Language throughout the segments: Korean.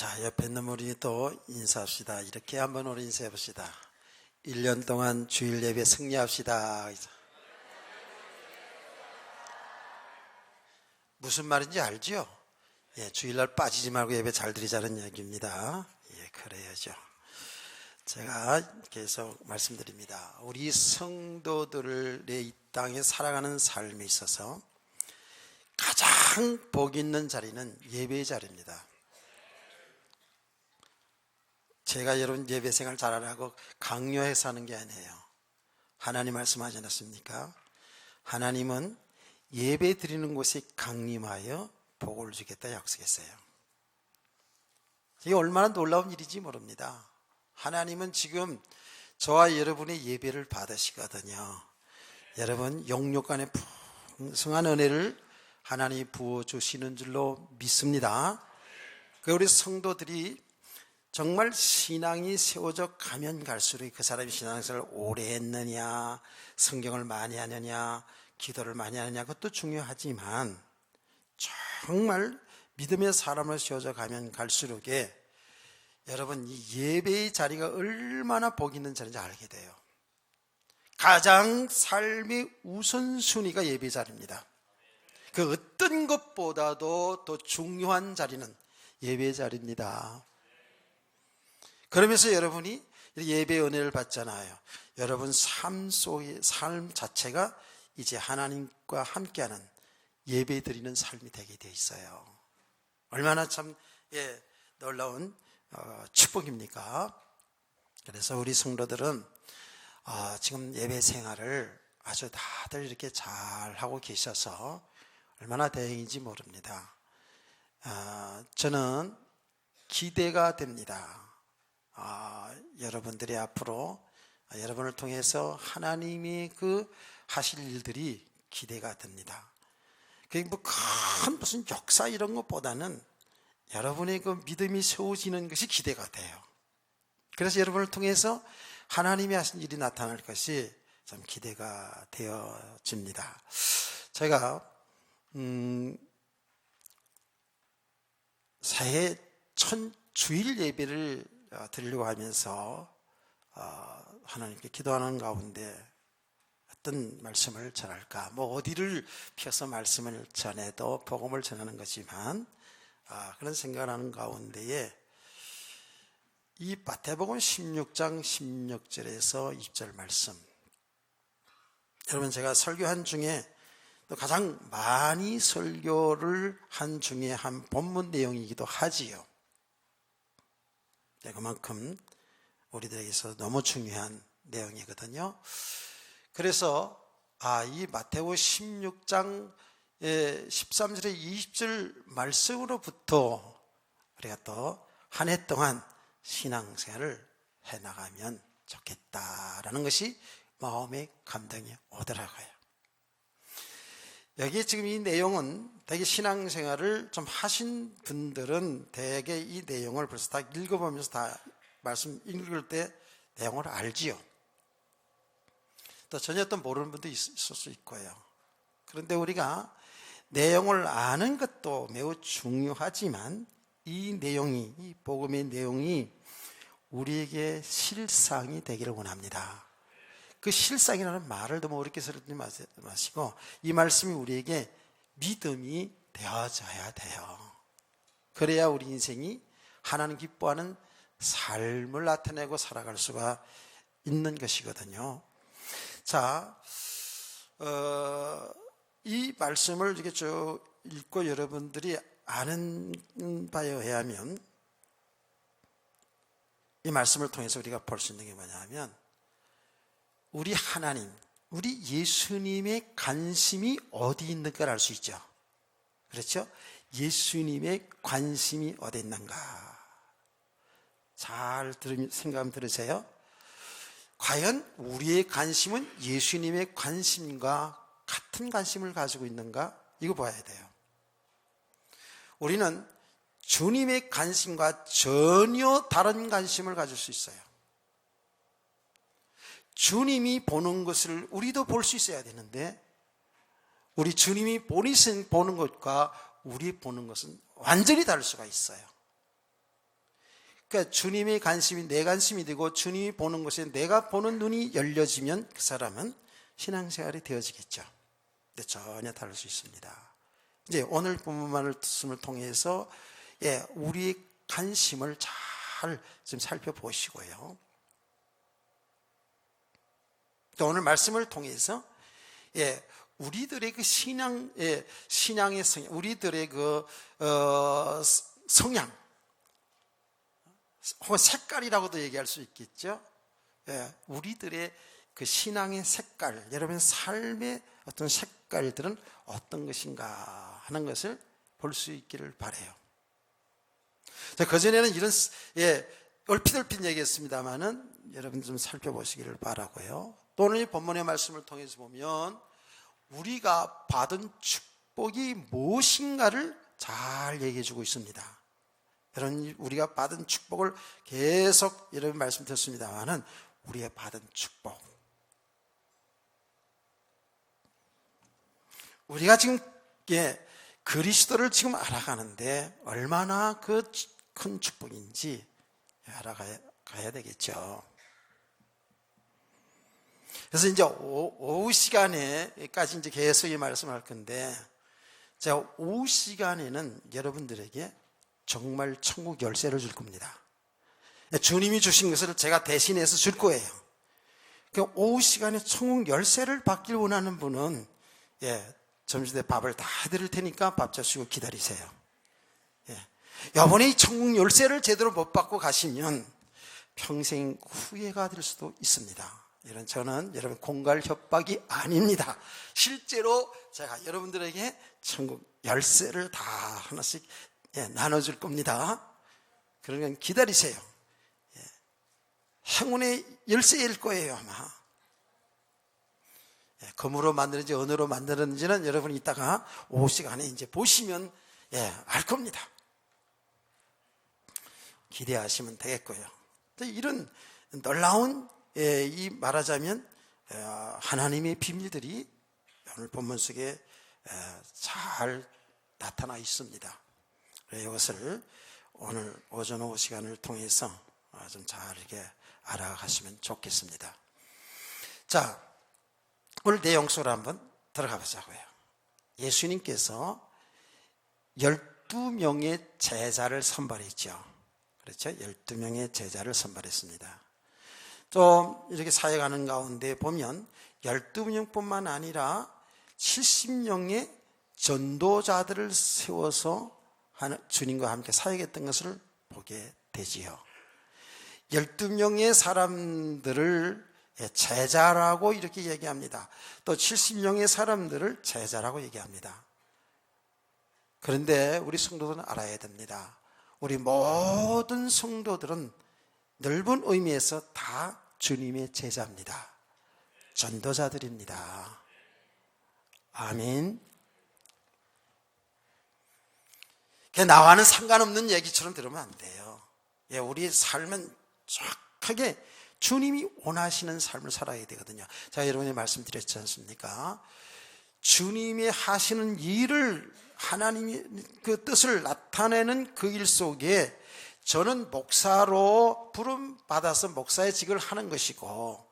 자, 옆에 있는 우리 또 인사합시다. 이렇게 한번 우리 인사해 봅시다. 1년 동안 주일 예배 승리합시다. 무슨 말인지 알죠? 예, 주일날 빠지지 말고 예배 잘 드리자는 얘기입니다. 예, 그래야죠. 제가 계속 말씀드립니다. 우리 성도들의 이 땅에 살아가는 삶에 있어서 가장 복 있는 자리는 예배의 자리입니다. 제가 여러분 예배 생활 잘하라고 강요해서 하는 게 아니에요. 하나님 말씀하지 않았습니까? 하나님은 예배 드리는 곳에 강림하여 복을 주겠다 약속했어요. 이게 얼마나 놀라운 일인지 모릅니다. 하나님은 지금 저와 여러분의 예배를 받으시거든요. 여러분 영육간의 풍성한 은혜를 하나님이 부어주시는 줄로 믿습니다. 우리 성도들이 정말 신앙이 세워져 가면 갈수록 그 사람이 신앙생활을 오래 했느냐, 성경을 많이 하느냐, 기도를 많이 하느냐, 그것도 중요하지만 정말 믿음의 사람으로 세워져 가면 갈수록에 여러분 이 예배의 자리가 얼마나 복 있는 자리인지 알게 돼요. 가장 삶의 우선순위가 예배 자리입니다. 그 어떤 것보다도 더 중요한 자리는 예배 자리입니다. 그러면서 여러분이 예배의 은혜를 받잖아요. 여러분 삶 자체가 이제 하나님과 함께하는 예배 드리는 삶이 되게 돼 있어요. 얼마나 참 놀라운 축복입니까? 그래서 우리 성도들은 지금 예배 생활을 아주 다들 이렇게 잘 하고 계셔서 얼마나 다행인지 모릅니다. 저는 기대가 됩니다. 여러분들이 앞으로 여러분을 통해서 하나님이 그 하실 일들이 기대가 됩니다. 그게 뭐 큰 무슨 역사 이런 것보다는 여러분의 그 믿음이 세워지는 것이 기대가 돼요. 그래서 여러분을 통해서 하나님이 하신 일이 나타날 것이 좀 기대가 되어집니다. 제가 새해 첫 주일 예배를 드리려고 하면서 하나님께 기도하는 가운데 어떤 말씀을 전할까? 뭐 어디를 펴서 말씀을 전해도 복음을 전하는 거지만 그런 생각을 하는 가운데에 이 마태복음 16장 16절에서 20절 말씀, 여러분 제가 설교한 중에 또 가장 많이 설교를 한 중에 한 본문 내용이기도 하지요. 그만큼 우리들에게서 너무 중요한 내용이거든요. 그래서 이 마태복음 16장 13절에 20절 말씀으로부터 우리가 또 한 해 동안 신앙생활을 해나가면 좋겠다라는 것이 마음의 감동이 오더라고요. 여기 지금 이 내용은 되게 신앙생활을 좀 하신 분들은 되게 이 내용을 벌써 다 읽어보면서 다 말씀 읽을 때 내용을 알지요. 또 전혀 또 모르는 분도 있을 수 있고요. 그런데 우리가 내용을 아는 것도 매우 중요하지만 이 내용이, 이 복음의 내용이 우리에게 실상이 되기를 원합니다. 그 실상이라는 말을 너무 어렵게 쓰지 마시고 이 말씀이 우리에게 믿음이 되어져야 돼요. 그래야 우리 인생이 하나님 기뻐하는 삶을 나타내고 살아갈 수가 있는 것이거든요. 자, 이 말씀을 이렇게 쭉 읽고 여러분들이 아는 바에 의하면 이 말씀을 통해서 우리가 볼 수 있는 게 뭐냐면 우리 하나님, 우리 예수님의 관심이 어디 있는가를 알 수 있죠. 그렇죠? 예수님의 관심이 어디 있는가. 잘 생각 들으세요. 과연 우리의 관심은 예수님의 관심과 같은 관심을 가지고 있는가? 이거 봐야 돼요. 우리는 주님의 관심과 전혀 다른 관심을 가질 수 있어요. 주님이 보는 것을 우리도 볼 수 있어야 되는데 우리 주님이 보는 것과 우리 보는 것은 완전히 다를 수가 있어요. 그러니까 주님의 관심이 내 관심이 되고 주님이 보는 곳에 내가 보는 눈이 열려지면 그 사람은 신앙생활이 되어지겠죠. 근데 전혀 다를 수 있습니다. 이제 오늘 본문 말씀을 통해서 우리의 관심을 잘 좀 살펴보시고요. 또 오늘 말씀을 통해서 우리들의 그 신앙의 성향, 우리들의 그 성향, 혹은 색깔이라고도 얘기할 수 있겠죠. 우리들의 그 신앙의 색깔, 여러분 삶의 어떤 색깔들은 어떤 것인가 하는 것을 볼 수 있기를 바라요. 자, 그전에는 이런 얼핏 얘기했습니다만은 여러분 좀 살펴보시기를 바라고요. 또 오늘 이 본문의 말씀을 통해서 보면 우리가 받은 축복이 무엇인가를 잘 얘기해 주고 있습니다. 여러분, 우리가 받은 축복을 계속 여러분 말씀드렸습니다만은 우리가 받은 축복, 우리가 지금 그리스도를 지금 알아가는데 얼마나 그 큰 축복인지 알아가야 되겠죠. 그래서 이제 오후 시간에까지 이제 계속 이 말씀을 할 건데, 제가 오후 시간에는 여러분들에게 정말 천국 열쇠를 줄 겁니다. 주님이 주신 것을 제가 대신해서 줄 거예요. 그러니까 오후 시간에 천국 열쇠를 받길 원하는 분은 점심때 밥을 다 해드릴 테니까 밥 드시고 기다리세요. 이번에 이 천국 열쇠를 제대로 못 받고 가시면 평생 후회가 될 수도 있습니다. 저는 여러분 공갈 협박이 아닙니다. 실제로 제가 여러분들에게 천국 열쇠를 다 하나씩 나눠줄 겁니다. 그러면 기다리세요. 행운의 열쇠일 거예요, 아마. 금으로 만드는지 은으로 만드는지는 여러분이 이따가 오후 시간에 이제 보시면 알 겁니다. 기대하시면 되겠고요. 이런 놀라운 이 말하자면 하나님의 비밀들이 오늘 본문 속에 잘 나타나 있습니다. 이것을 오늘 오전 오후 시간을 통해서 좀 잘 이렇게 알아가시면 좋겠습니다. 자, 오늘 내용 속으로 한번 들어가 보자고요. 예수님께서 12명의 제자를 선발했죠. 그렇죠? 12명의 제자를 선발했습니다. 좀 이렇게 사역하는 가운데 보면 12명뿐만 아니라 70명의 전도자들을 세워서 주님과 함께 사역했던 것을 보게 되지요. 12명의 사람들을 제자라고 이렇게 얘기합니다. 또 70명의 사람들을 제자라고 얘기합니다. 그런데 우리 성도들은 알아야 됩니다. 우리 모든 성도들은 넓은 의미에서 다 주님의 제자입니다. 전도자들입니다. 아멘. 나와는 상관없는 얘기처럼 들으면 안 돼요. 우리 삶은 정확하게 주님이 원하시는 삶을 살아야 되거든요. 자, 여러분이 말씀드렸지 않습니까? 주님이 하시는 일을, 하나님의 그 뜻을 나타내는 그 일 속에 저는 목사로 부름 받아서 목사의 직을 하는 것이고,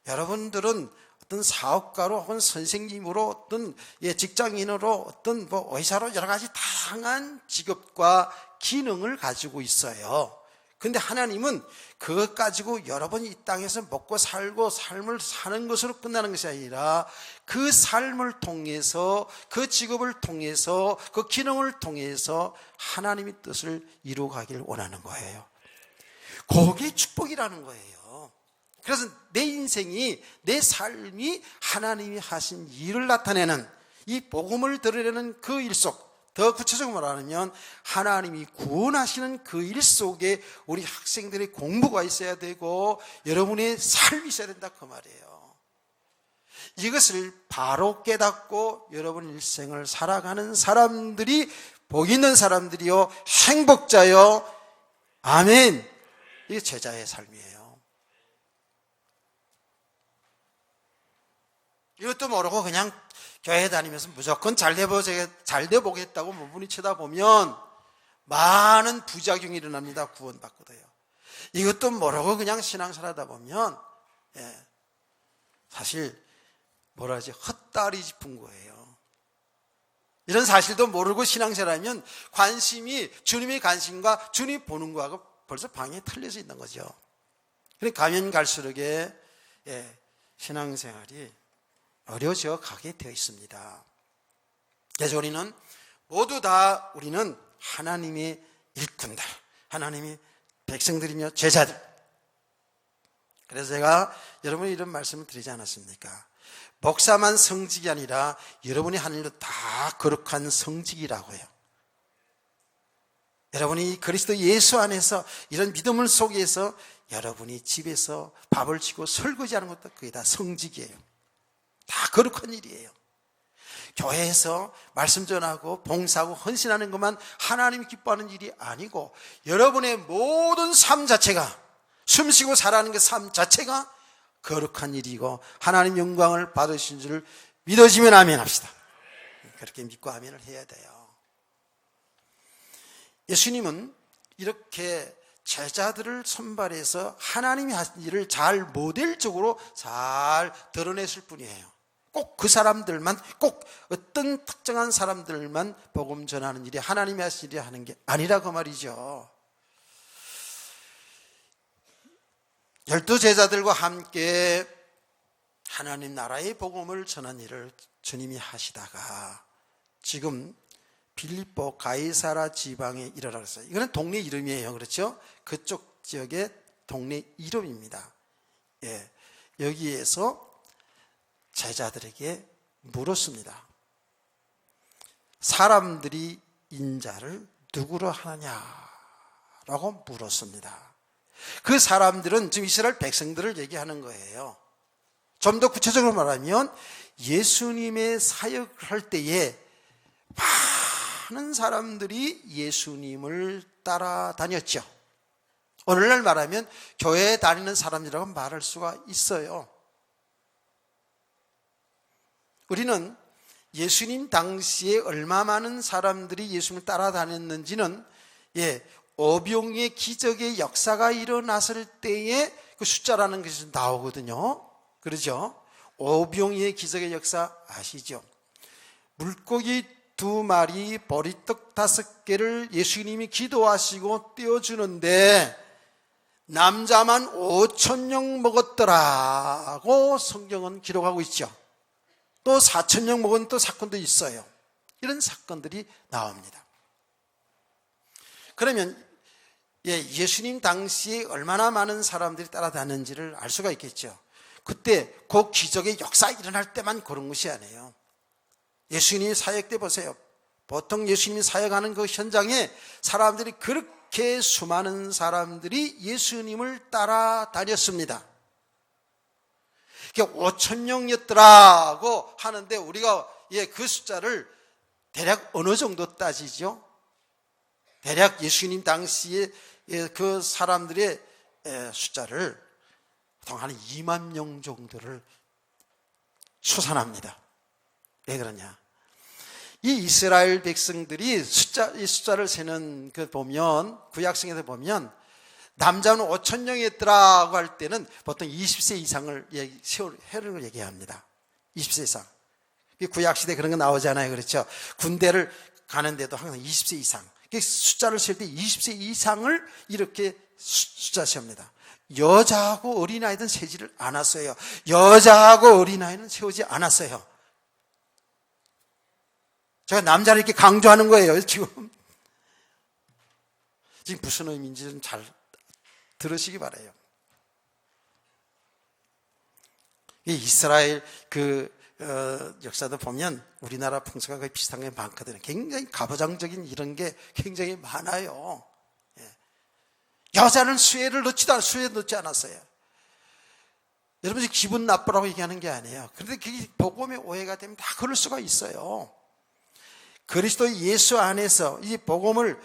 여러분들은 어떤 사업가로 혹은 선생님으로 어떤 직장인으로 어떤 의사로 여러 가지 다양한 직업과 기능을 가지고 있어요. 근데 하나님은 그것 가지고 여러분이 이 땅에서 먹고 살고 삶을 사는 것으로 끝나는 것이 아니라 그 삶을 통해서, 그 직업을 통해서, 그 기능을 통해서 하나님의 뜻을 이루어가길 원하는 거예요. 그게 축복이라는 거예요. 그래서 내 인생이, 내 삶이 하나님이 하신 일을 나타내는, 이 복음을 드러내는 그 일 속, 더 구체적으로 말하면 하나님이 구원하시는 그 일 속에 우리 학생들의 공부가 있어야 되고 여러분의 삶이 있어야 된다, 그 말이에요. 이것을 바로 깨닫고 여러분 일생을 살아가는 사람들이 복 있는 사람들이요, 행복자요. 아멘. 이게 제자의 삶이에요. 이것도 모르고 그냥 교회 다니면서 무조건 잘 돼보겠다고 무분히 쳐다보면 많은 부작용이 일어납니다. 구원받고도요. 이것도 모르고 그냥 신앙생활하다 보면 사실 뭐라 하지? 헛다리 짚은 거예요. 이런 사실도 모르고 신앙생활하면 관심이 주님의 관심과 주님 보는 거하고 벌써 방향이 틀려져 있는 거죠. 그러니까 가면 갈수록에 신앙생활이 어려워져 가게 되어 있습니다. 그래서 우리는 모두 다 우리는 하나님의 일꾼들, 하나님의 백성들이며 제자들. 그래서 제가 여러분이 이런 말씀을 드리지 않았습니까? 목사만 성직이 아니라 여러분이 하는 일도 다 거룩한 성직이라고 해요. 여러분이 그리스도 예수 안에서 이런 믿음을 속에서 여러분이 집에서 밥을 지고 설거지하는 것도 그게 다 성직이에요. 다 거룩한 일이에요. 교회에서 말씀 전하고 봉사하고 헌신하는 것만 하나님이 기뻐하는 일이 아니고 여러분의 모든 삶 자체가, 숨쉬고 살아가는 그 삶 자체가 거룩한 일이고 하나님 영광을 받으신 줄 믿어지면 아멘 합시다. 그렇게 믿고 아멘을 해야 돼요. 예수님은 이렇게 제자들을 선발해서 하나님이 하신 일을 잘 모델적으로 잘 드러냈을 뿐이에요. 꼭 그 사람들만, 꼭 어떤 특정한 사람들만 복음 전하는 일이 하나님이 하신 일이 하는 게 아니라고 말이죠. 12 제자들과 함께 하나님 나라의 복음을 전하는 일을 주님이 하시다가 지금 빌립보 가이사라 지방에 이르라 그랬어요. 이거는 동네 이름이에요. 그렇죠? 그쪽 지역의 동네 이름입니다. 여기에서 제자들에게 물었습니다. 사람들이 인자를 누구로 하느냐라고 물었습니다. 그 사람들은 지금 이스라엘 백성들을 얘기하는 거예요. 좀 더 구체적으로 말하면 예수님의 사역을 할 때에 많은 사람들이 예수님을 따라다녔죠. 오늘날 말하면 교회에 다니는 사람이라고 말할 수가 있어요. 우리는 예수님 당시에 얼마 많은 사람들이 예수님을 따라다녔는지는 오병이의 기적의 역사가 일어났을 때에 그 숫자라는 것이 나오거든요. 그러죠? 오병이의 기적의 역사 아시죠? 물고기 2마리, 보리떡 5개를 예수님이 기도하시고 떼어주는데 남자만 5,000명 먹었더라고 성경은 기록하고 있죠. 또 4,000명 먹은 또 사건도 있어요. 이런 사건들이 나옵니다. 그러면 예수님 당시에 얼마나 많은 사람들이 따라다녔는지를 알 수가 있겠죠. 그때 그 기적의 역사 일어날 때만 그런 것이 아니에요. 예수님이 사역 때 보세요. 보통 예수님이 사역하는 그 현장에 사람들이 그렇게 수많은 사람들이 예수님을 따라다녔습니다. 5,000명이었더라고 하는데 우리가 그 숫자를 대략 어느 정도 따지죠? 대략 예수님 당시에 그 사람들의 숫자를 보통 한 2만 명 정도를 추산합니다. 왜 그러냐? 이 이스라엘 백성들이 이 숫자를 세는 그 보면 구약성에서 보면 남자는 5,000명이었더라고 할 때는 보통 20세 이상을 세월을 걸 얘기합니다. 20세 이상. 구약시대 그런 거 나오잖아요. 그렇죠? 군대를 가는데도 항상 20세 이상. 숫자를 셀 때 20세 이상을 이렇게 숫자 세웁니다. 여자하고 어린아이들은 세지를 않았어요. 여자하고 어린아이는 세우지 않았어요. 제가 남자를 이렇게 강조하는 거예요. 지금 무슨 의미인지 좀 잘 들으시기 바라요. 이 이스라엘 역사도 보면 우리나라 풍습과 거의 비슷한 게 많거든요. 굉장히 가부장적인 이런 게 굉장히 많아요. 여자는 수에 넣지 않았어요. 여러분이 기분 나쁘라고 얘기하는 게 아니에요. 그런데 그게 복음의 오해가 되면 다 그럴 수가 있어요. 그리스도 예수 안에서 이 복음을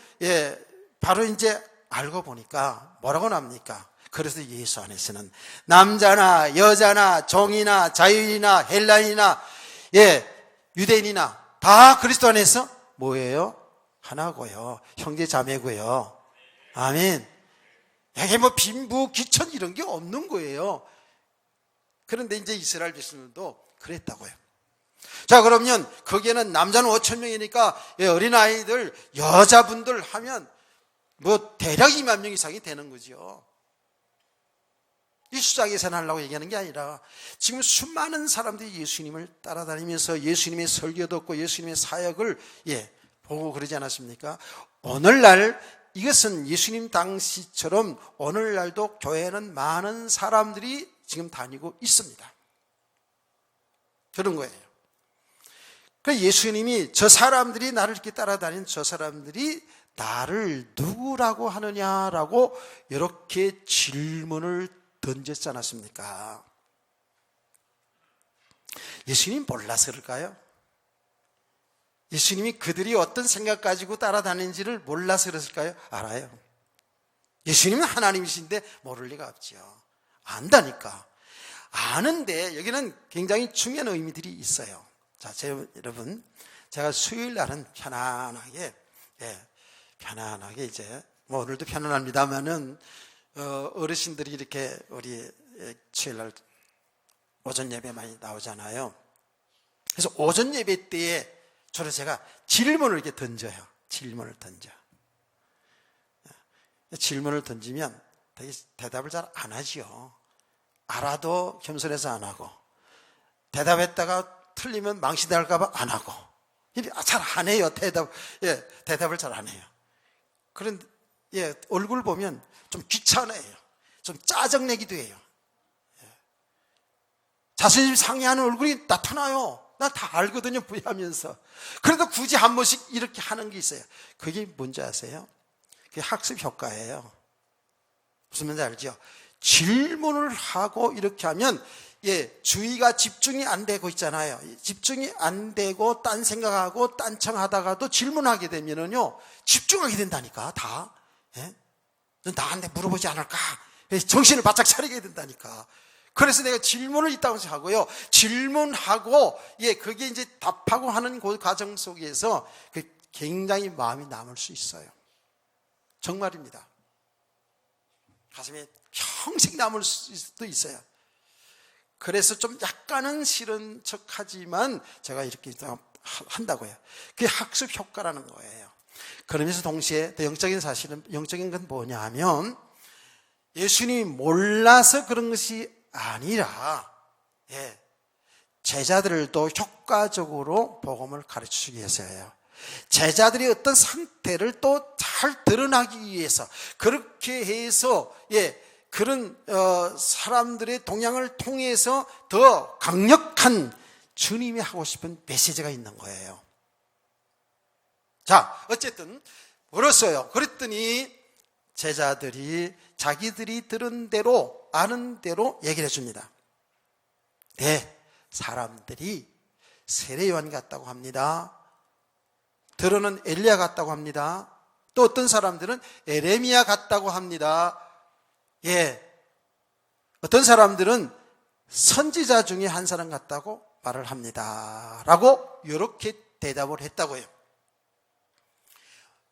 바로 이제 알고 보니까 뭐라고 나옵니까? 그래서 예수 안에서는 남자나 여자나 종이나 자유인이나 헬라인이나 유대인이나 다 그리스도 안에서 뭐예요? 하나고요. 형제 자매고요. 아멘. 여기 뭐 빈부, 귀천 이런 게 없는 거예요. 그런데 이제 이스라엘 백성들도 그랬다고요. 자, 그러면 거기에는 남자는 5천 명이니까 어린아이들, 여자분들 하면 뭐 대략 2만 명 이상이 되는 거죠. 이 숫자 계산하려고 얘기하는 게 아니라 지금 수많은 사람들이 예수님을 따라다니면서 예수님의 설교 듣고 예수님의 사역을 보고 그러지 않았습니까? 오늘날 이것은 예수님 당시처럼 오늘날도 교회에는 많은 사람들이 지금 다니고 있습니다. 그런 거예요. 그래서 예수님이 저 사람들이 나를 이렇게 따라다니는 저 사람들이 나를 누구라고 하느냐라고 이렇게 질문을 던졌지 않았습니까? 예수님 몰라서 그럴까요? 예수님이 그들이 어떤 생각 가지고 따라다니는지를 몰라서 그랬을까요? 알아요. 예수님은 하나님이신데 모를 리가 없죠. 안다니까. 아는데 여기는 굉장히 중요한 의미들이 있어요. 자, 여러분, 제가 수요일 날은 편안하게 이제 뭐 오늘도 편안합니다만은 어르신들이 이렇게 우리 수요일 날 오전 예배 많이 나오잖아요. 그래서 오전 예배 때에 주로 제가 질문을 이렇게 던져요. 질문을 던지면 되게 대답을 잘 안 하지요. 알아도 겸손해서 안 하고, 대답했다가 틀리면 망신할까봐 안 하고, 잘 안 해요. 대답을 잘 안 해요. 그런데 얼굴 보면 좀 귀찮아해요. 좀 짜증내기도 해요. 자신심 상해하는 얼굴이 나타나요. 나 다 알거든요, 부여하면서. 그래도 굳이 한 번씩 이렇게 하는 게 있어요. 그게 뭔지 아세요? 그게 학습 효과예요. 무슨 말인지 알죠? 질문을 하고 이렇게 하면 주의가 집중이 안 되고 있잖아요. 집중이 안 되고 딴 생각하고 딴청하다가도 질문하게 되면은요 집중하게 된다니까. 다. 넌 나한테 물어보지 않을까? 정신을 바짝 차리게 된다니까. 그래서 내가 질문을 있다고 하고요. 질문하고 그게 이제 답하고 하는 그 과정 속에서 굉장히 마음이 남을 수 있어요. 정말입니다. 가슴에 평생 남을 수도 있어요. 그래서 좀 약간은 싫은 척하지만 제가 이렇게 한다고요. 그게 학습 효과라는 거예요. 그러면서 동시에 더 영적인 건 뭐냐 하면 예수님이 몰라서 그런 것이 아니라 제자들도 효과적으로 복음을 가르치기 위해서예요. 제자들이 어떤 상태를 또 잘 드러나기 위해서 그렇게 해서 그런 사람들의 동향을 통해서 더 강력한 주님이 하고 싶은 메시지가 있는 거예요. 자, 어쨌든 물었어요. 그랬더니 제자들이 자기들이 들은 대로 아는 대로 얘기를 해줍니다. 사람들이 세례 요한 같다고 합니다. 들어는 엘리야 같다고 합니다. 또 어떤 사람들은 에레미야 같다고 합니다. 어떤 사람들은 선지자 중에 한 사람 같다고 말을 합니다. 라고 이렇게 대답을 했다고요.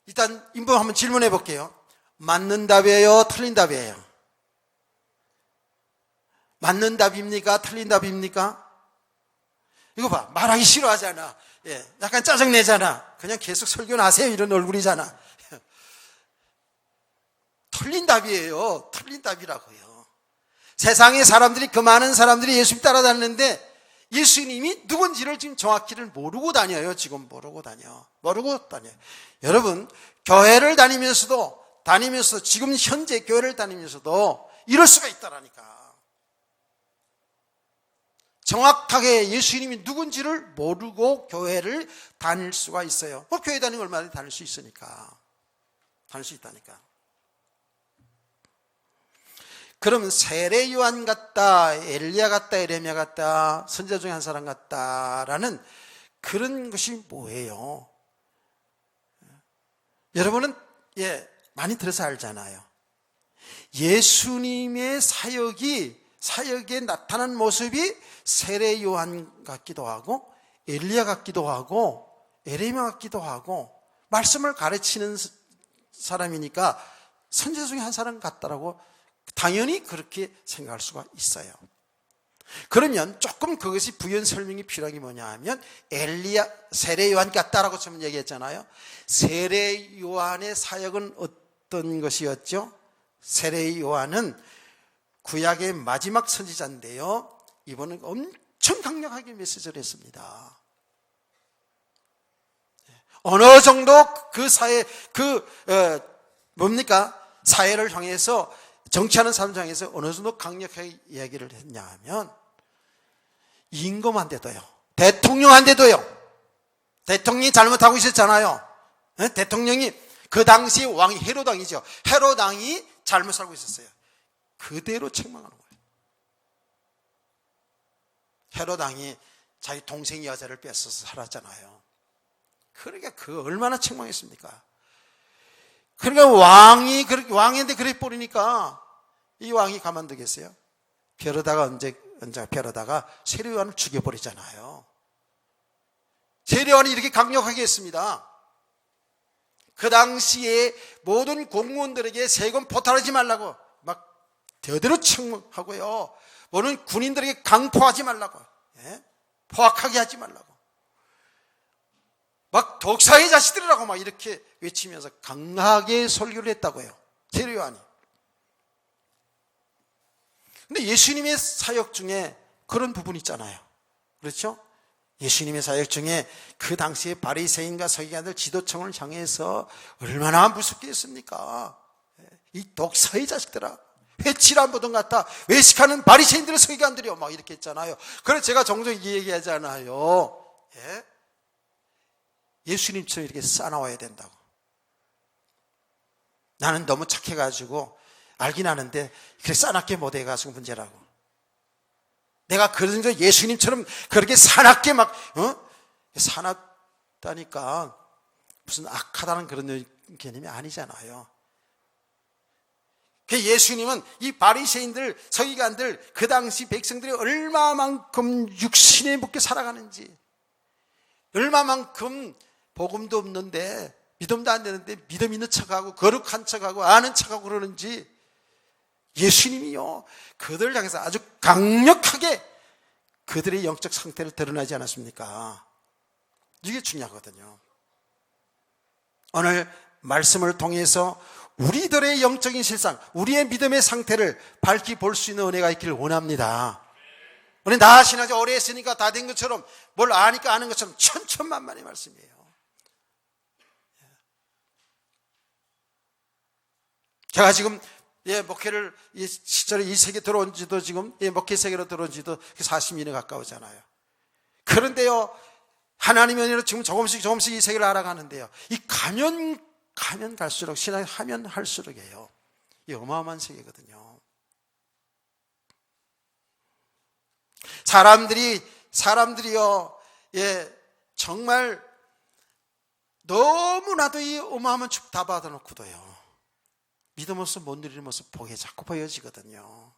일단 인범 한번 질문해 볼게요. 맞는 답이에요? 틀린 답이에요? 맞는 답입니까? 틀린 답입니까? 이거 봐. 말하기 싫어하잖아. 약간 짜증내잖아. 그냥 계속 설교나 하세요. 이런 얼굴이잖아. 틀린 답이에요. 틀린 답이라고요. 세상의 사람들이, 그 많은 사람들이 예수님 따라다니는데 예수님이 누군지를 지금 정확히를 모르고 다녀요. 지금 모르고 다녀요. 여러분, 교회를 다니면서도 지금 현재 교회를 다니면서도 이럴 수가 있다라니까. 정확하게 예수님이 누군지를 모르고 교회를 다닐 수가 있어요. 교회 다니면 얼마든지 다닐 수 있으니까. 다닐 수 있다니까. 그러면 세례 요한 같다, 엘리야 같다, 에레미야 같다, 선지자 중에 한 사람 같다라는 그런 것이 뭐예요? 여러분은 많이 들어서 알잖아요. 예수님의 사역에 나타난 모습이 세례 요한 같기도 하고 엘리야 같기도 하고 에레미야 같기도 하고 말씀을 가르치는 사람이니까 선지자 중에 한 사람 같다라고 당연히 그렇게 생각할 수가 있어요. 그러면 조금 그것이 부연 설명이 필요한 게 뭐냐 하면 엘리야, 세례 요한 같다라고 처음 얘기했잖아요. 세례 요한의 사역은 어떤 것이었죠? 세례 요한은 구약의 마지막 선지자인데요, 이번은 엄청 강력하게 메시지를 했습니다. 어느 정도 그 사회, 사회를 향해서, 정치하는 사람을 향해서 어느 정도 강력하게 이야기를 했냐 하면, 임금한테도요, 대통령한테도요, 대통령이 잘못하고 있었잖아요. 대통령이 그 당시 왕이 헤롯 왕이죠. 헤롯 왕이 잘못 살고 있었어요. 그대로 책망하는 거예요. 헤롯 왕이 자기 동생 여자를 뺏어서 살았잖아요. 그러니까 그 얼마나 책망했습니까? 그러니까 왕인데 그래 버리니까 이 왕이 가만두겠어요? 베로다가 베로다가 세례 요한을 죽여버리잖아요. 세례 요한이 이렇게 강력하게 했습니다. 그 당시에 모든 공무원들에게 세금 포탈하지 말라고 막 대대로 책망하고요. 모든 군인들에게 강포하지 말라고, 포악하게 하지 말라고, 막 독사의 자식들이라고 막 이렇게 외치면서 강하게 설교를 했다고요, 세례 요한이. 근데 예수님의 사역 중에 그런 부분이 있잖아요. 그렇죠? 예수님의 사역 중에 그 당시에 바리새인과 서기관들 지도층을 향해서 얼마나 무섭게 했습니까? 이 독사의 자식들아, 회치를 안 보던 것 같다, 외식하는 바리새인들의 서기관들이요, 막 이렇게 했잖아요. 그래서 제가 종종 이 얘기하잖아요. 예수님처럼 이렇게 싸나와야 된다고. 나는 너무 착해가지고 알긴 아는데 그렇게 싸납게 못해가지고 문제라고. 내가 그런 거 예수님처럼 그렇게 사납게 막 사납다니까 무슨 악하다는 그런 개념이 아니잖아요. 예수님은 이 바리새인들, 서기관들, 그 당시 백성들이 얼마만큼 육신에 묶여 살아가는지, 얼마만큼 복음도 없는데, 믿음도 안 되는데 믿음 있는 척하고 거룩한 척하고 아는 척하고 그러는지, 예수님이요, 그들을 향해서 아주 강력하게 그들의 영적 상태를 드러나지 않았습니까? 이게 중요하거든요. 오늘 말씀을 통해서 우리들의 영적인 실상, 우리의 믿음의 상태를 밝히 볼 수 있는 은혜가 있기를 원합니다. 우리 나 신앙이 오래 했으니까 다 된 것처럼, 뭘 아니까 아는 것처럼 천천만만의 말씀이에요. 제가 지금 목회를 시절에 이 세계 들어온 지도 지금 목회 세계로 들어온 지도 40년에 가까우잖아요. 그런데요, 하나님의 은혜로 지금 조금씩 이 세계를 알아가는데요, 이 가면 갈수록, 신앙이 하면 할수록이에요. 이 어마어마한 세계거든요. 사람들이요, 정말 너무나도 이 어마어마한 축복 다 받아놓고도요, 믿음 없어 못 누리는 모습 보게 자꾸 보여지거든요.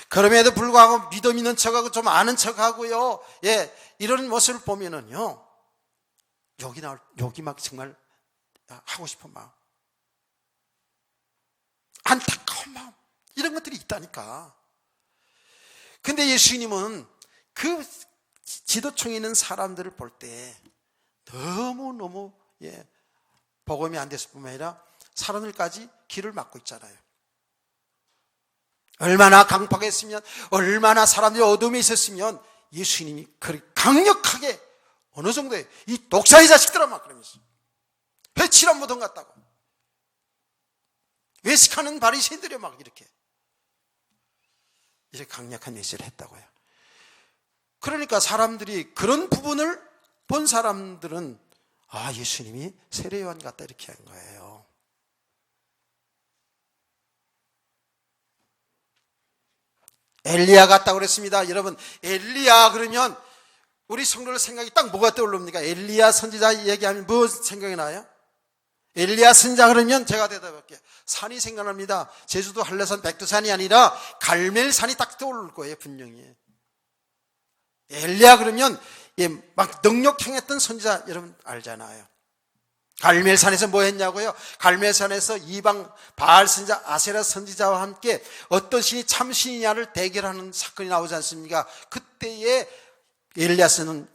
그럼에도 불구하고 믿음 있는 척하고 좀 아는 척하고요, 이런 모습을 보면은요, 욕이 막 정말 하고 싶은 마음, 안타까운 마음, 이런 것들이 있다니까. 근데 예수님은 그 지도층에 있는 사람들을 볼 때 너무너무 복음이 안 됐을 뿐만 아니라 사람들까지 길을 막고 있잖아요. 얼마나 강팍했으면, 얼마나 사람들이 어둠에 있었으면 예수님이 그렇게 강력하게 어느 정도의 이 독사의 자식들아 막 그러면서 회치란 무덤 같다고, 외식하는 바리새인들이 막 이렇게 강력한 메시지를 했다고요. 그러니까 사람들이, 그런 부분을 본 사람들은 예수님이 세례 요한 같다 이렇게 한 거예요. 엘리야 같다고 그랬습니다. 여러분, 엘리야 그러면 우리 성도들 생각이 딱 뭐가 떠오릅니까? 엘리야 선지자 얘기하면 뭐 생각이 나요? 엘리야 선지자 그러면 제가 대답할게요. 산이 생각납니다. 제주도 한라산 백두산이 아니라 갈멜산이 딱 떠오를 거예요, 분명히. 엘리야 그러면 막 능력 행했던 선지자 여러분 알잖아요. 갈멜산에서 뭐 했냐고요? 갈멜산에서 이방 바알 선지자 아세라 선지자와 함께 어떤 신이 참신이냐를 대결하는 사건이 나오지 않습니까? 그때에 엘리야스는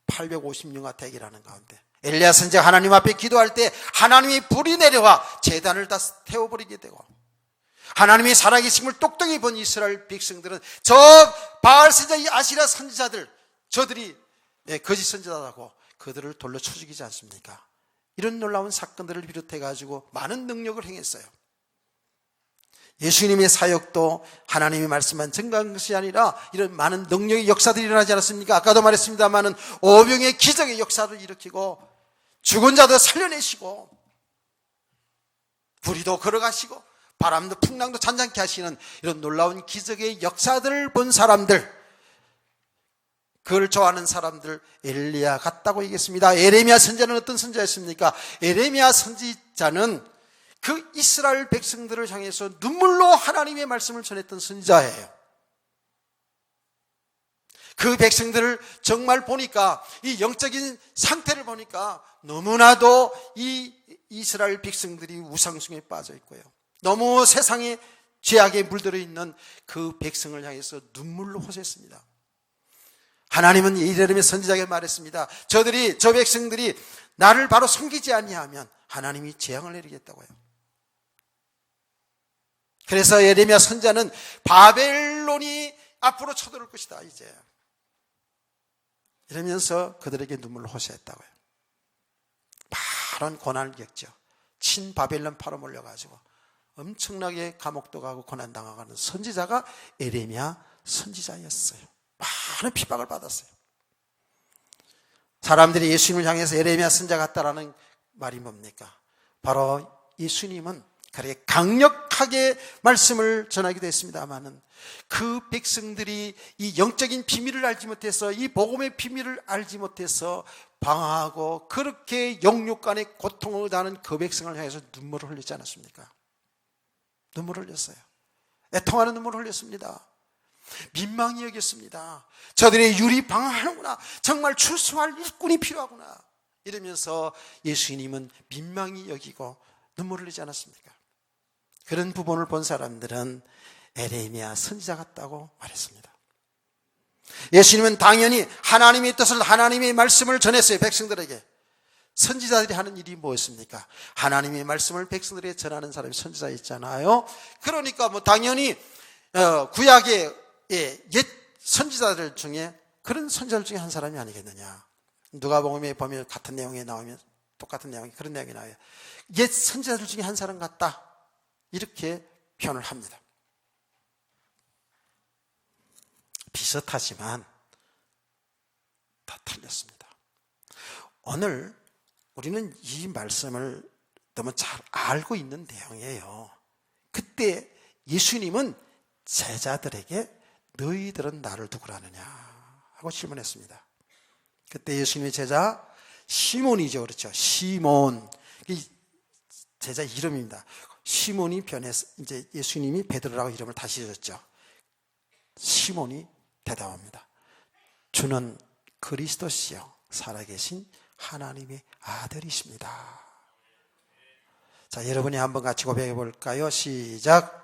850년간 대결하는 가운데 엘리야 선지자가 하나님 앞에 기도할 때 하나님이 불이 내려와 제단을 다 태워버리게 되고, 하나님이 살아계심을 똑똑히 본 이스라엘 백성들은 저 바알 선지자, 이 아시라 선지자들, 저들이 거짓 선지자라고 그들을 돌로 쳐 죽이지 않습니까? 이런 놀라운 사건들을 비롯해 가지고 많은 능력을 행했어요. 예수님의 사역도 하나님이 말씀한 증거한 것이 아니라 이런 많은 능력의 역사들이 일어나지 않았습니까? 아까도 말했습니다마는 오병의 기적의 역사를 일으키고 죽은 자도 살려내시고 불이도 걸어가시고 바람도 풍랑도 잔잔케 하시는 이런 놀라운 기적의 역사들을 본 사람들, 그걸 좋아하는 사람들, 엘리야 같다고 얘기했습니다. 에레미야 선지자는 어떤 선지자였습니까? 에레미야 선지자는 그 이스라엘 백성들을 향해서 눈물로 하나님의 말씀을 전했던 선지자예요. 그 백성들을 정말 보니까, 이 영적인 상태를 보니까 너무나도 이 이스라엘 백성들이 우상숭에 빠져 있고요, 너무 세상에 죄악에 물들어 있는 그 백성을 향해서 눈물로 호소했습니다. 하나님은 이레미야 선지자에게 말했습니다. 저 백성들이 나를 바로 섬기지 아니하면 하나님이 재앙을 내리겠다고요. 그래서 예레미야 선지자는 바벨론이 앞으로 쳐들어올 것이다 이제 이러면서 그들에게 눈물로 호소했다고요. 많은 고난을 겪죠. 친바벨론 파로 몰려가지고 엄청나게 감옥도 가고 고난당하는 선지자가 예레미야 선지자였어요. 많은 핍박을 받았어요. 사람들이 예수님을 향해서 예레미야 선지자 같다라는 말이 뭡니까? 바로 예수님은 그렇게 강력하게 말씀을 전하기도 했습니다마는 그 백성들이 이 영적인 비밀을 알지 못해서, 이 복음의 비밀을 알지 못해서 방황하고 그렇게 영육간의 고통을 당하는 그 백성을 향해서 눈물을 흘리지 않았습니까? 눈물을 흘렸어요. 애통하는 눈물을 흘렸습니다. 민망히 여겼습니다. 저들의 율이 방황하는구나, 정말 출소할 일꾼이 필요하구나 이러면서 예수님은 민망히 여기고 눈물을 흘리지 않았습니까? 그런 부분을 본 사람들은 에레미야 선지자 같다고 말했습니다. 예수님은 당연히 하나님의 뜻을, 하나님의 말씀을 전했어요. 백성들에게. 선지자들이 하는 일이 뭐였습니까? 하나님의 말씀을 백성들에게 전하는 사람이 선지자였잖아요. 그러니까 당연히 구약의 옛 선지자들 중에, 그런 선지자들 중에 한 사람이 아니겠느냐. 누가복음에 보면 같은 내용이 나오면 똑같은 내용이, 그런 내용이 나와요. 옛 선지자들 중에 한 사람 같다 이렇게 표현을 합니다. 비슷하지만 다 틀렸습니다. 오늘 우리는 이 말씀을 너무 잘 알고 있는 내용이에요. 그때 예수님은 제자들에게 너희들은 나를 누구라느냐 하고 질문했습니다. 그때 예수님의 제자 시몬이죠. 그렇죠. 시몬. 제자 이름입니다. 시몬이 변해서 이제 예수님이 베드로라고 이름을 다시 지었죠. 시몬이 대답합니다. 주는 그리스도시요 살아계신 하나님의 아들이십니다. 자, 여러분이 한번 같이 고백해 볼까요? 시작.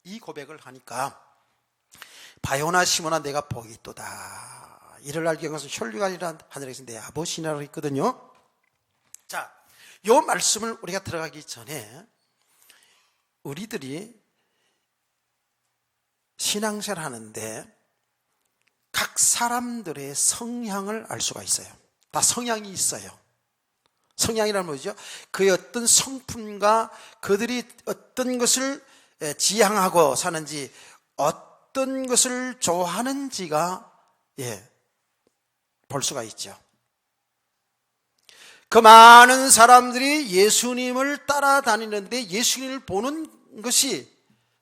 이 고백을 하니까 바요나 시몬아 내가 복이 있도다. 이를 알게 한 것은 혈류가 아니라 하늘에서 내 아버지라고 했거든요. 자, 이 말씀을 우리가 들어가기 전에 우리들이 신앙생활 하는데 각 사람들의 성향을 알 수가 있어요. 다 성향이 있어요. 성향이란 뭐죠? 그의 어떤 성품과 그들이 어떤 것을 지향하고 사는지, 어떤 것을 좋아하는지가 볼 수가 있죠. 그 많은 사람들이 예수님을 따라다니는데 예수님을 보는 것이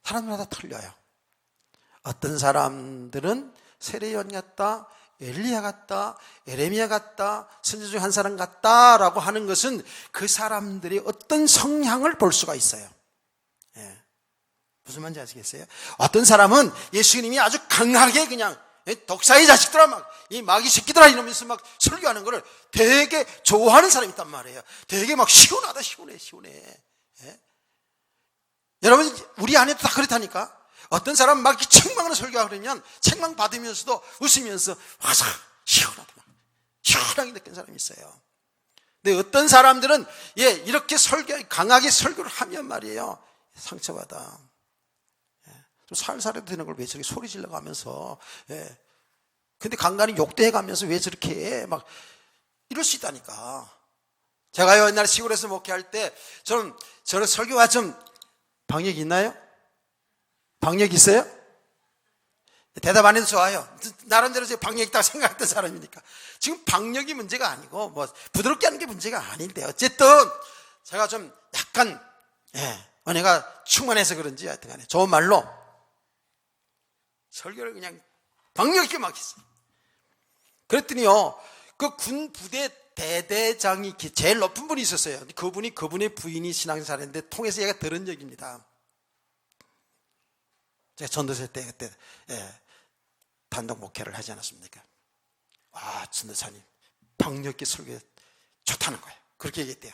사람마다 틀려요. 어떤 사람들은 세례요한 같다, 엘리야 같다, 에레미야 같다, 선지자 중 한 사람 같다라고 하는 것은 그 사람들이 어떤 성향을 볼 수가 있어요. 무슨 말인지 아시겠어요? 어떤 사람은 예수님이 아주 강하게 그냥 독사의 자식들아 이 마귀 새끼들아 이러면서 막 설교하는 거를 되게 좋아하는 사람이 있단 말이에요. 되게 막 시원하다 시원해. 예? 여러분 우리 안에도 다 그렇다니까. 어떤 사람은 막 책망으로 설교하려면 책망 받으면서도 웃으면서 화사 시원하다 시원하게 느낀 사람이 있어요. 근데 어떤 사람들은 이렇게 강하게 설교를 하면 말이에요, 상처받아. 좀 살살해도 되는 걸 왜 저렇게 소리 질러가면서, 근데 간간히 욕대해가면서 왜 저렇게 해? 막 이럴 수 있다니까. 제가요 옛날에 시골에서 목회할 때 저는 설교가 좀 방역이 있나요? 방역이 있어요? 대답 안 해도 좋아요. 나름대로 제가 방역이 있다고 생각했던 사람이니까. 지금 방역이 문제가 아니고 뭐 부드럽게 하는 게 문제가 아닌데 어쨌든 제가 좀 약간 은혜가 충만해서 그런지 하여튼 간에 좋은 말로 설교를 그냥 방역 있게 막 했어요. 그랬더니요 그 군 부대 대대장이 제일 높은 분이 있었어요. 그분의 부인이 신앙생활했는데 통해서 얘가 들은 얘기입니다. 제가 전도사 때 그때 단독 목회를 하지 않았습니까? 전도사님 방역기 설교 좋다는 거예요. 그렇게 얘기했대요.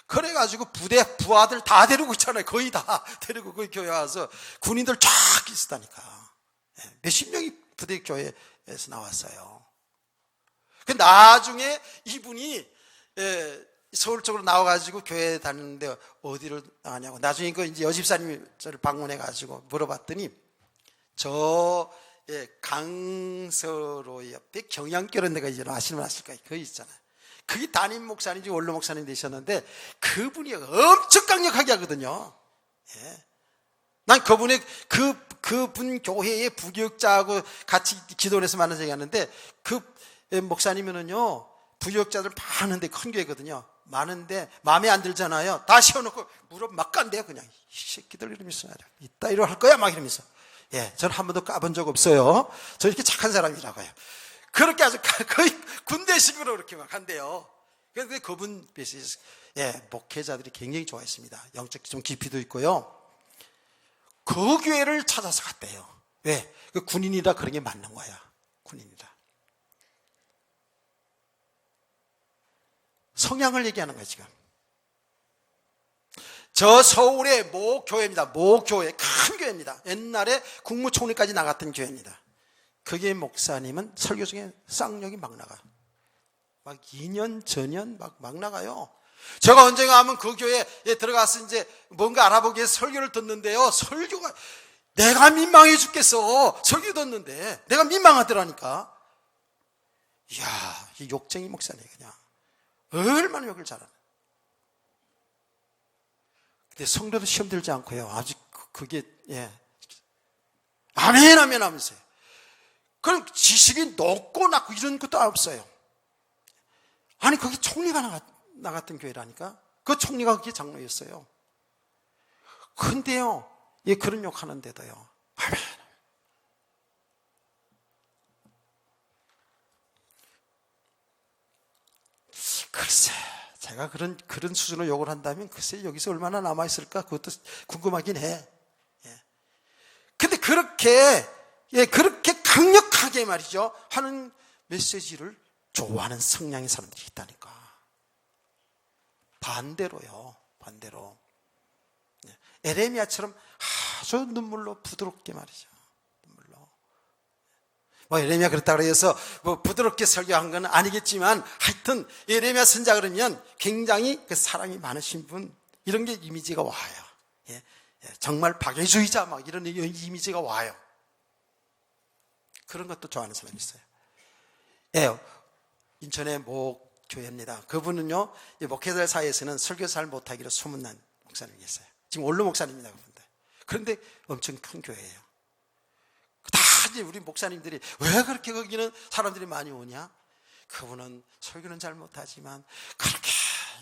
그래가지고 부대 부하들 다 데리고 있잖아요. 거의 다 데리고 그 교회 와서 군인들 쫙 있었다니까. 몇십 명이 부대 교회에서 나왔어요. 그 나중에 이분이 서울 쪽으로 나와가지고 교회 다니는데 어디를 나가냐고. 나중에 그 이제 여집사님이 저를 방문해가지고 물어봤더니 저 강서로 옆에 경양교라는 데가 이제 아시는 분 아실 거예요. 거기 있잖아요. 그게 담임 목사님인지 원로 목사님 되셨는데 그분이 엄청 강력하게 하거든요. 난 그분 교회의 부교육자하고 같이 기도를 해서 만난 적이 있는데 그 목사님은요 부교육자들 많은데 큰 교회거든요. 많은데 마음에 안 들잖아요. 다 세워놓고 무릎 막 깐대요. 그냥 이 새끼들 이러면서 이따 이러 할 거야 막 이러면서. 저는 한 번도 까본 적 없어요. 저 이렇게 착한 사람이라고요. 그렇게 아주 거의 군대식으로 그렇게 막 한대요. 그런데 그분 목회자들이 굉장히 좋아했습니다. 영적 좀 깊이도 있고요. 그 교회를 찾아서 갔대요. 왜? 그 군인이다 그런 게 맞는 거야. 군인이다. 성향을 얘기하는 거예요 지금. 저 서울의 모 교회입니다. 모 교회, 큰 교회입니다. 옛날에 국무총리까지 나갔던 교회입니다. 그게 목사님은 설교 중에 쌍욕이 막 나가. 막 2년 전년 막 나가요. 제가 언젠가 하면 그 교회에 들어가서 이제 뭔가 알아보기 위해서 설교를 듣는데요. 설교가 내가 민망해 죽겠어. 설교 듣는데 내가 민망하더라니까. 이야, 이 욕쟁이 목사네 그냥. 얼마나 욕을 잘하나. 근데 성도도 시험 들지 않고요. 아직 그게 아멘 하면서요. 그럼 지식이 높고 낮고 이런 것도 없어요. 아니 거기 총리가 나갔던 교회라니까. 그 총리가 그게 장로였어요. 근데요 그런 욕하는데도요 아멘. 글쎄 제가 그런 수준으로 욕을 한다면 글쎄 여기서 얼마나 남아있을까 그것도 궁금하긴 해. 근데 그렇게 강력하게 말이죠 하는 메시지를 좋아하는 성향의 사람들이 있다니까. 반대로 에레미야처럼 아주 눈물로 부드럽게 말이죠. 에레미야 그렇다고 해서 부드럽게 설교한 건 아니겠지만 하여튼 에레미야 선자 그러면 굉장히 그 사랑이 많으신 분 이런 게 이미지가 와요. 정말 박애주의자 막 이런 이미지가 와요. 그런 것도 좋아하는 사람이 있어요. 인천의 모 교회입니다. 그분은요 목회자 사이에서는 설교 잘 못하기로 소문난 목사님이었어요. 지금 원로 목사님입니다. 그런데 엄청 큰 교회예요. 다 이제 우리 목사님들이 왜 그렇게 거기는 사람들이 많이 오냐? 그분은 설교는 잘 못하지만 그렇게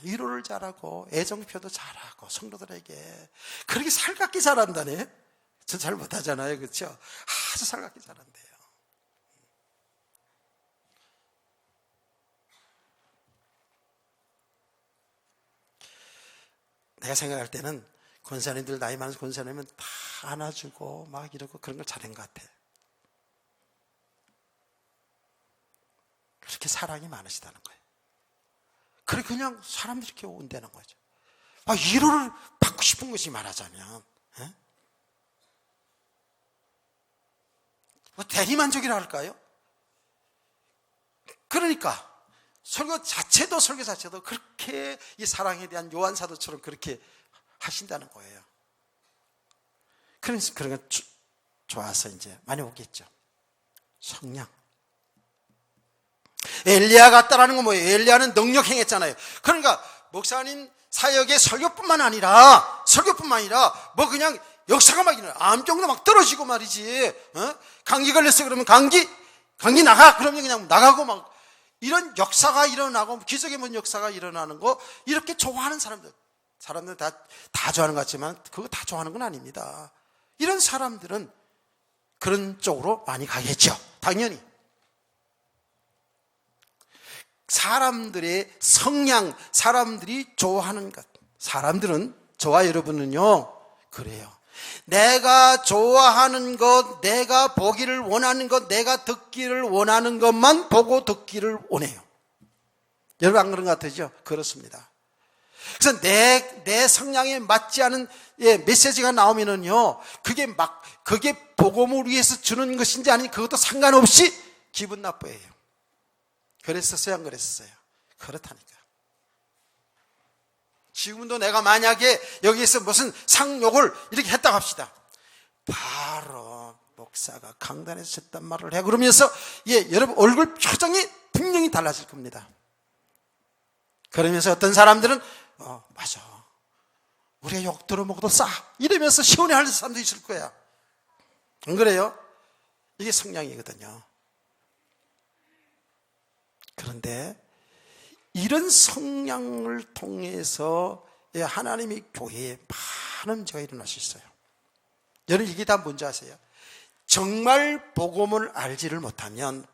위로를 잘하고 애정표도 잘하고 성도들에게 그렇게 살갑게 잘한다네. 전 잘 못하잖아요, 그렇죠? 아주 살갑게 잘한대요. 내가 생각할 때는 권사님들 나이 많은 권사님은 다 안아주고 막 이러고 그런 걸 잘한 것 같아. 그렇게 사랑이 많으시다는 거예요. 그래 그냥 사람들이 이렇게 온다는 거죠. 위로를 받고 싶은 것이 말하자면 대리만족이라 할까요? 그러니까 설교 자체도 그렇게 이 사랑에 대한 요한 사도처럼 그렇게 하신다는 거예요. 그러니까 그런 거 좋아서 이제 많이 오겠죠. 성량. 엘리야 같다라는 건 뭐예요? 엘리야는 능력 행했잖아요. 그러니까 목사님 사역의 설교뿐만 아니라 뭐 그냥 역사가 막 일어나. 암병도 막 떨어지고 말이지. 감기 걸렸어 그러면 감기 나가 그러면 그냥 나가고 막 이런 역사가 일어나고 기적의 문 역사가 일어나는 거 이렇게 좋아하는 사람들 다 좋아하는 것 같지만 그거 다 좋아하는 건 아닙니다. 이런 사람들은 그런 쪽으로 많이 가겠죠. 당연히. 사람들의 성향, 사람들이 좋아하는 것. 사람들은, 저와 여러분은요, 그래요. 내가 좋아하는 것, 내가 보기를 원하는 것, 내가 듣기를 원하는 것만 보고 듣기를 원해요. 여러분 안 그런 것 같으죠? 그렇습니다. 그래서 내 성향에 맞지 않은 메시지가 나오면은요, 그게 복음을 위해서 주는 것인지 아닌지 그것도 상관없이 기분 나빠해요. 그랬었어요, 안 그랬었어요? 그렇다니까. 지금도 내가 만약에 여기에서 무슨 상욕을 이렇게 했다고 합시다. 바로 목사가 강단에서 했단 말을 해. 그러면서, 여러분 얼굴 표정이 분명히 달라질 겁니다. 그러면서 어떤 사람들은, 맞아. 우리가 욕 들어먹어도 싸. 이러면서 시원해 할 사람도 있을 거야. 안 그래요? 이게 성량이거든요. 그런데 이런 성량을 통해서 하나님의 교회에 많은 문제가 일어날 수 있어요. 여러분 이게 다 뭔지 아세요? 정말 복음을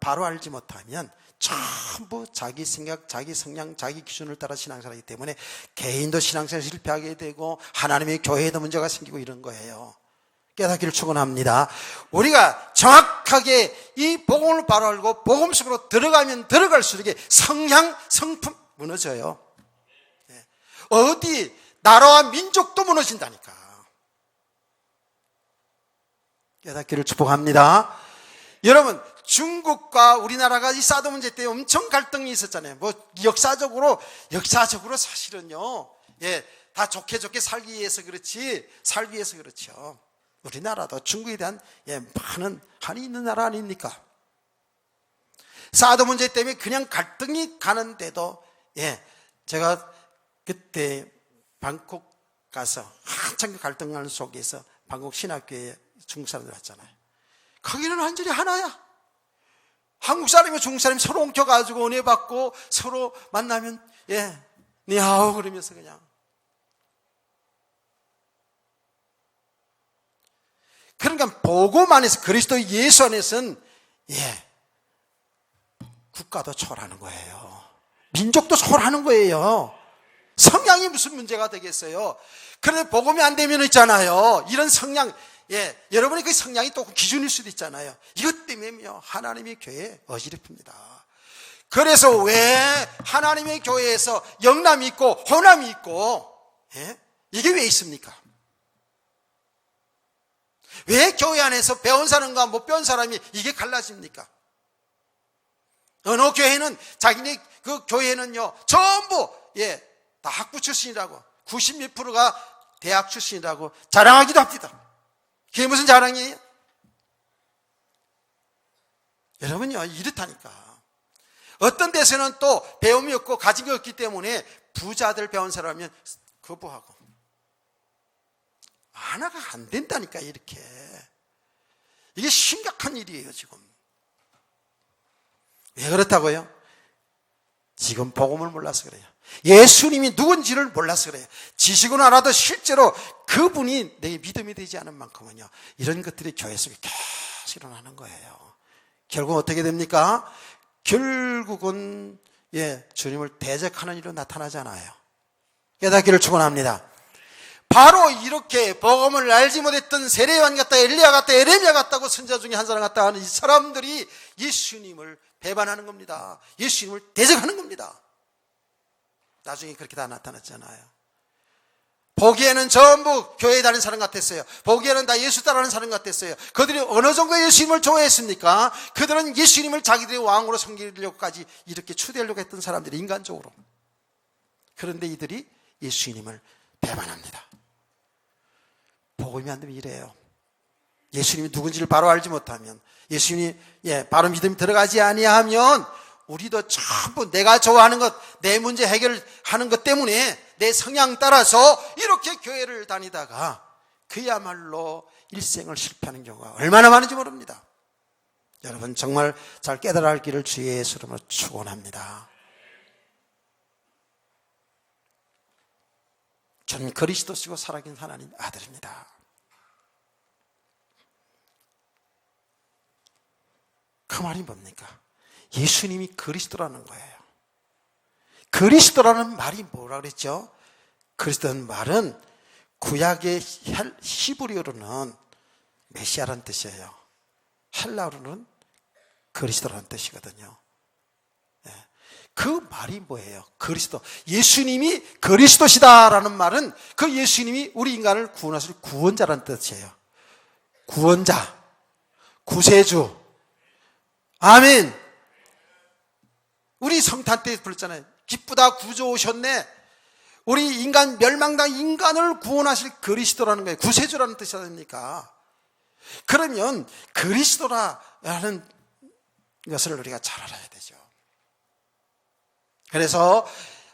바로 알지 못하면 전부 자기 생각, 자기 성향, 자기 기준을 따라 신앙생활하기 때문에 개인도 신앙생활에 실패하게 되고 하나님의 교회에도 문제가 생기고 이런 거예요. 깨닫기를 축원합니다. 우리가 정확하게 이 복음을 바로 알고 복음 속으로 들어가면 들어갈수록 성향, 성품 무너져요. 어디 나라와 민족도 무너진다니까. 깨닫기를 축복합니다. 여러분 중국과 우리나라가 이 사드 문제 때문에 엄청 갈등이 있었잖아요. 역사적으로 사실은요, 다 좋게 살기 위해서 그렇죠. 우리나라도 중국에 대한 많은 한이 있는 나라 아닙니까? 사드 문제 때문에 그냥 갈등이 가는데도 제가 그때 방콕 가서 한참 갈등하는 속에서 방콕 신학교에 중국 사람들 왔잖아요. 거기는 완전히 하나야. 한국 사람이고 중국 사람이 서로 엉켜가지고 은혜 받고 서로 만나면 니하오 그러면서 그냥. 그러니까 복음 안에서 그리스도 예수 안에서는 국가도 초월하는 거예요. 민족도 초월하는 거예요. 성향이 무슨 문제가 되겠어요? 그런데 복음이 안 되면 있잖아요. 이런 성향, 여러분의 그 성향이 또 기준일 수도 있잖아요. 이것 때문에요 하나님의 교회에 어지럽힙니다. 그래서 왜 하나님의 교회에서 영남이 있고 호남이 있고 이게 왜 있습니까? 왜 교회 안에서 배운 사람과 못 배운 사람이 이게 갈라집니까? 어느 교회는 자기네 그 교회는요 전부 다 학부 출신이라고 90몇 프로가 대학 출신이라고 자랑하기도 합니다. 그게 무슨 자랑이에요? 여러분요 이렇다니까. 어떤 데서는 또 배움이 없고 가진 게 없기 때문에 부자들 배운 사람이면 거부하고 하나가 안 된다니까. 이렇게 이게 심각한 일이에요. 지금 왜 그렇다고요? 지금 복음을 몰라서 그래요. 예수님이 누군지를 몰라서 그래요. 지식은 알아도 실제로 그분이 내 믿음이 되지 않은 만큼은요 이런 것들이 교회 속에 계속 일어나는 거예요. 결국 어떻게 됩니까? 결국은 주님을 대적하는 일로 나타나잖아요. 깨닫기를 축원합니다. 바로 이렇게 복음을 알지 못했던 세례요한 같다, 엘리야 같다, 에레미야 같다고 선지자 중에 한 사람 같다 하는 이 사람들이 예수님을 배반하는 겁니다. 예수님을 대적하는 겁니다. 나중에 그렇게 다 나타났잖아요. 보기에는 전부 교회에 다니는 사람 같았어요. 보기에는 다 예수 따라하는 사람 같았어요. 그들이 어느 정도 예수님을 좋아했습니까? 그들은 예수님을 자기들의 왕으로 섬기려고까지 이렇게 추대하려고 했던 사람들이 인간적으로. 그런데 이들이 예수님을 배반합니다. 복음이 안 되면 이래요. 예수님이 누군지를 바로 알지 못하면, 예수님이 바로 믿음이 들어가지 아니하면 우리도 전부 내가 좋아하는 것, 내 문제 해결하는 것 때문에 내 성향 따라서 이렇게 교회를 다니다가 그야말로 일생을 실패하는 경우가 얼마나 많은지 모릅니다. 여러분 정말 잘 깨달아야 할 길을 주의 예수 이름으로 축원합니다. 저는 그리스도시고 살아계신 하나님 아들입니다. 그 말이 뭡니까? 예수님이 그리스도라는 거예요. 그리스도라는 말이 뭐라 그랬죠? 그리스도라는 말은 구약의 히브리어로는 메시아라는 뜻이에요. 헬라어로는 그리스도라는 뜻이거든요. 그 말이 뭐예요? 그리스도. 예수님이 그리스도시다라는 말은 그 예수님이 우리 인간을 구원하실 구원자라는 뜻이에요. 구원자, 구세주. 아멘. 우리 성탄 때 불렀잖아요. 기쁘다 구주 오셨네. 우리 인간 멸망당 인간을 구원하실 그리스도라는 거예요. 구세주라는 뜻이 아닙니까? 그러면 그리스도라는 것을 우리가 잘 알아야 되죠. 그래서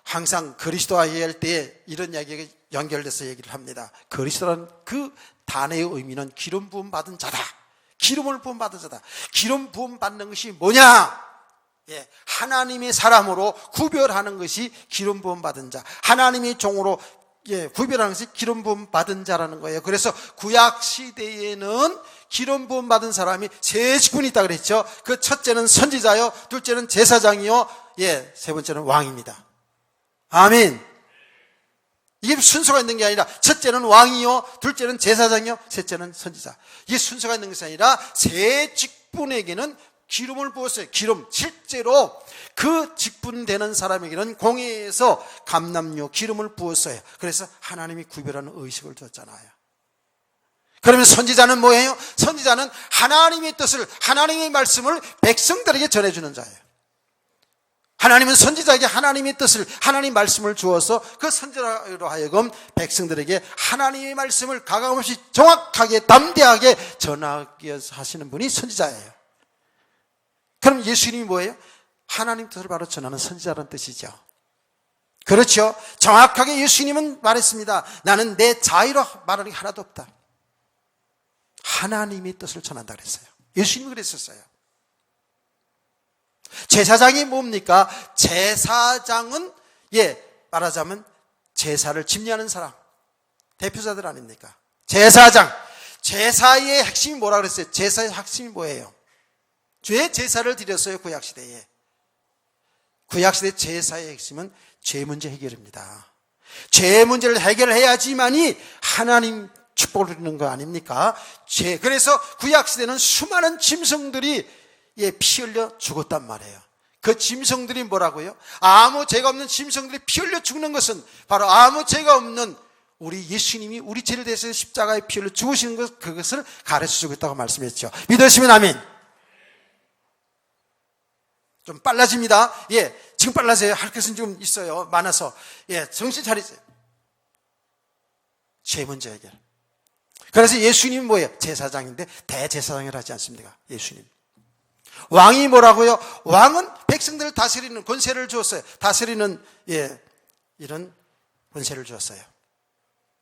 항상 그리스도와 얘기할 때 이런 이야기가 연결돼서 얘기를 합니다. 그리스도라는 그 단어의 의미는 기름 부음 받은 자다. 기름을 부음 받은 자다. 기름 부음 받는 것이 뭐냐? 하나님의 사람으로 구별하는 것이 기름 부음 받은 자. 하나님의 종으로 구별하는 것이 기름 부음 받은 자라는 거예요. 그래서 구약 시대에는 기름 부음 받은 사람이 세 직분이 있다 그랬죠. 그 첫째는 선지자요, 둘째는 제사장이요, 세 번째는 왕입니다. 아멘. 이게 순서가 있는 게 아니라 첫째는 왕이요, 둘째는 제사장이요, 셋째는 선지자. 이게 순서가 있는 것이 아니라 세 직분에게는 기름을 부었어요. 기름. 실제로 그 직분되는 사람에게는 공회에서 감람료 기름을 부었어요. 그래서 하나님이 구별하는 의식을 줬잖아요. 그러면 선지자는 뭐예요? 선지자는 하나님의 뜻을, 하나님의 말씀을 백성들에게 전해주는 자예요. 하나님은 선지자에게 하나님의 뜻을, 하나님의 말씀을 주어서 그 선지자로 하여금 백성들에게 하나님의 말씀을 가감없이 정확하게 담대하게 전하게 하시는 분이 선지자예요. 그럼 예수님이 뭐예요? 하나님 뜻을 바로 전하는 선지자라는 뜻이죠. 그렇죠. 정확하게 예수님은 말했습니다. 나는 내 자의로 말하는 게 하나도 없다. 하나님의 뜻을 전한다 그랬어요. 예수님이 그랬었어요. 제사장이 뭡니까? 제사장은 말하자면 제사를 집례하는 사람, 대표자들 아닙니까? 제사장. 제사의 핵심이 뭐라 그랬어요? 제사의 핵심이 뭐예요? 죄 제사를 드렸어요. 구약시대에. 구약시대 제사의 핵심은 죄 문제 해결입니다. 죄 문제를 해결해야지만이 하나님 축복을 드리는 거 아닙니까? 그래서 구약시대는 수많은 짐승들이 피 흘려 죽었단 말이에요. 그 짐승들이 뭐라고요? 아무 죄가 없는 짐승들이 피 흘려 죽는 것은 바로 아무 죄가 없는 우리 예수님이 우리 죄를 대해서 십자가에 피 흘려 죽으시는 것, 그것을 가르쳐주고 있다고 말씀했죠. 믿으시면 아멘. 좀 빨라집니다. 지금 빨라져요. 할 것은 좀 있어요. 많아서. 정신 차리세요. 죄 문제 해결. 그래서 예수님은 뭐예요? 제사장인데 대제사장이라 하지 않습니까? 예수님. 왕이 뭐라고요? 왕은 백성들을 다스리는 권세를 주었어요. 다스리는 이런 권세를 주었어요.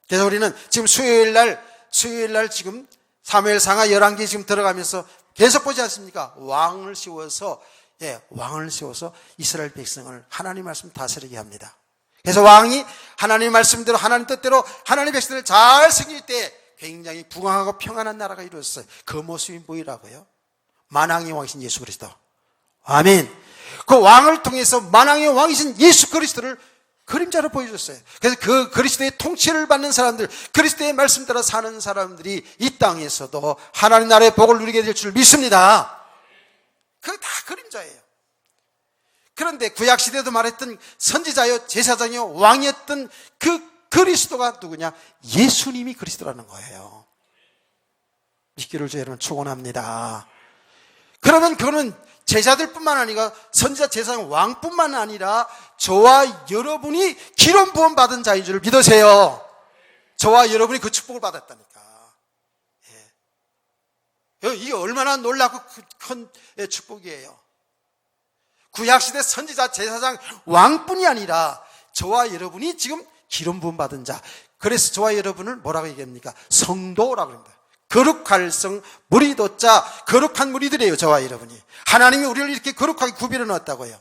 그래서 우리는 지금 수요일날 지금 사무엘상하 11기 지금 들어가면서 계속 보지 않습니까? 왕을 씌워서 이스라엘 백성을 하나님 말씀 다스리게 합니다. 그래서 왕이 하나님 말씀대로 하나님 뜻대로 하나님 백성들을 잘 섬길 때 굉장히 부강하고 평안한 나라가 이루어졌어요. 그 모습이 뭐라고요? 만왕의 왕이신 예수 그리스도. 아멘. 그 왕을 통해서 만왕의 왕이신 예수 그리스도를 그림자로 보여줬어요. 그래서 그 그리스도의 통치를 받는 사람들, 그리스도의 말씀 따라 사는 사람들이 이 땅에서도 하나님 나라의 복을 누리게 될 줄 믿습니다. 그게 다 그림자예요. 그런데 구약시대도 말했던 선지자요 제사장이요 왕이었던 그 그리스도가 누구냐? 예수님이 그리스도라는 거예요. 믿기를 여러분 축원합니다. 그러면 그거는 제자들뿐만 아니라 선지자 제사장 왕뿐만 아니라 저와 여러분이 기름 부음 받은 자인 줄 믿으세요. 저와 여러분이 그 축복을 받았다니까. 예. 이게 얼마나 놀랍고 큰 축복이에요. 구약시대 선지자 제사장 왕뿐이 아니라 저와 여러분이 지금 기름 부음 받은 자. 그래서 저와 여러분을 뭐라고 얘기합니까? 성도라고 합니다. 거룩할 성 무리도자, 거룩한 무리들이에요. 저와 여러분이. 하나님이 우리를 이렇게 거룩하게 구별해 놓았다고요.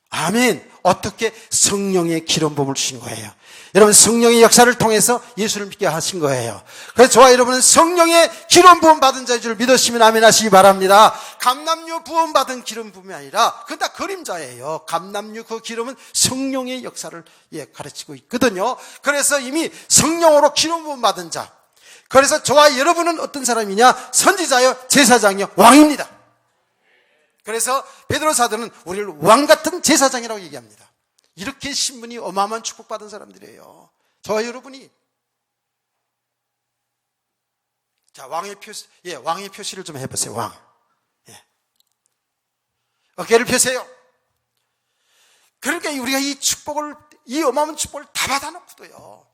아멘. 어떻게? 성령의 기름 부음을 주신 거예요. 여러분, 성령의 역사를 통해서 예수를 믿게 하신 거예요. 그래서 저와 여러분은 성령의 기름 부음 받은 자인 줄 믿으시면 아멘 하시기 바랍니다. 감람류 부음 받은 기름 부음이 아니라 그건 다 그림자예요. 감람류 그 기름은 성령의 역사를 가르치고 있거든요. 그래서 이미 성령으로 기름 부음 받은 자. 그래서 저와 여러분은 어떤 사람이냐? 선지자요, 제사장이요, 왕입니다. 그래서 베드로 사도는 우리를 왕같은 제사장이라고 얘기합니다. 이렇게 신분이 어마어마한 축복받은 사람들이에요. 저와 여러분이. 자, 왕의 표시를 좀 해보세요. 왕. 어깨를 펴세요. 그러니까 우리가 이 축복을, 이 어마어마한 축복을 다 받아놓고도요,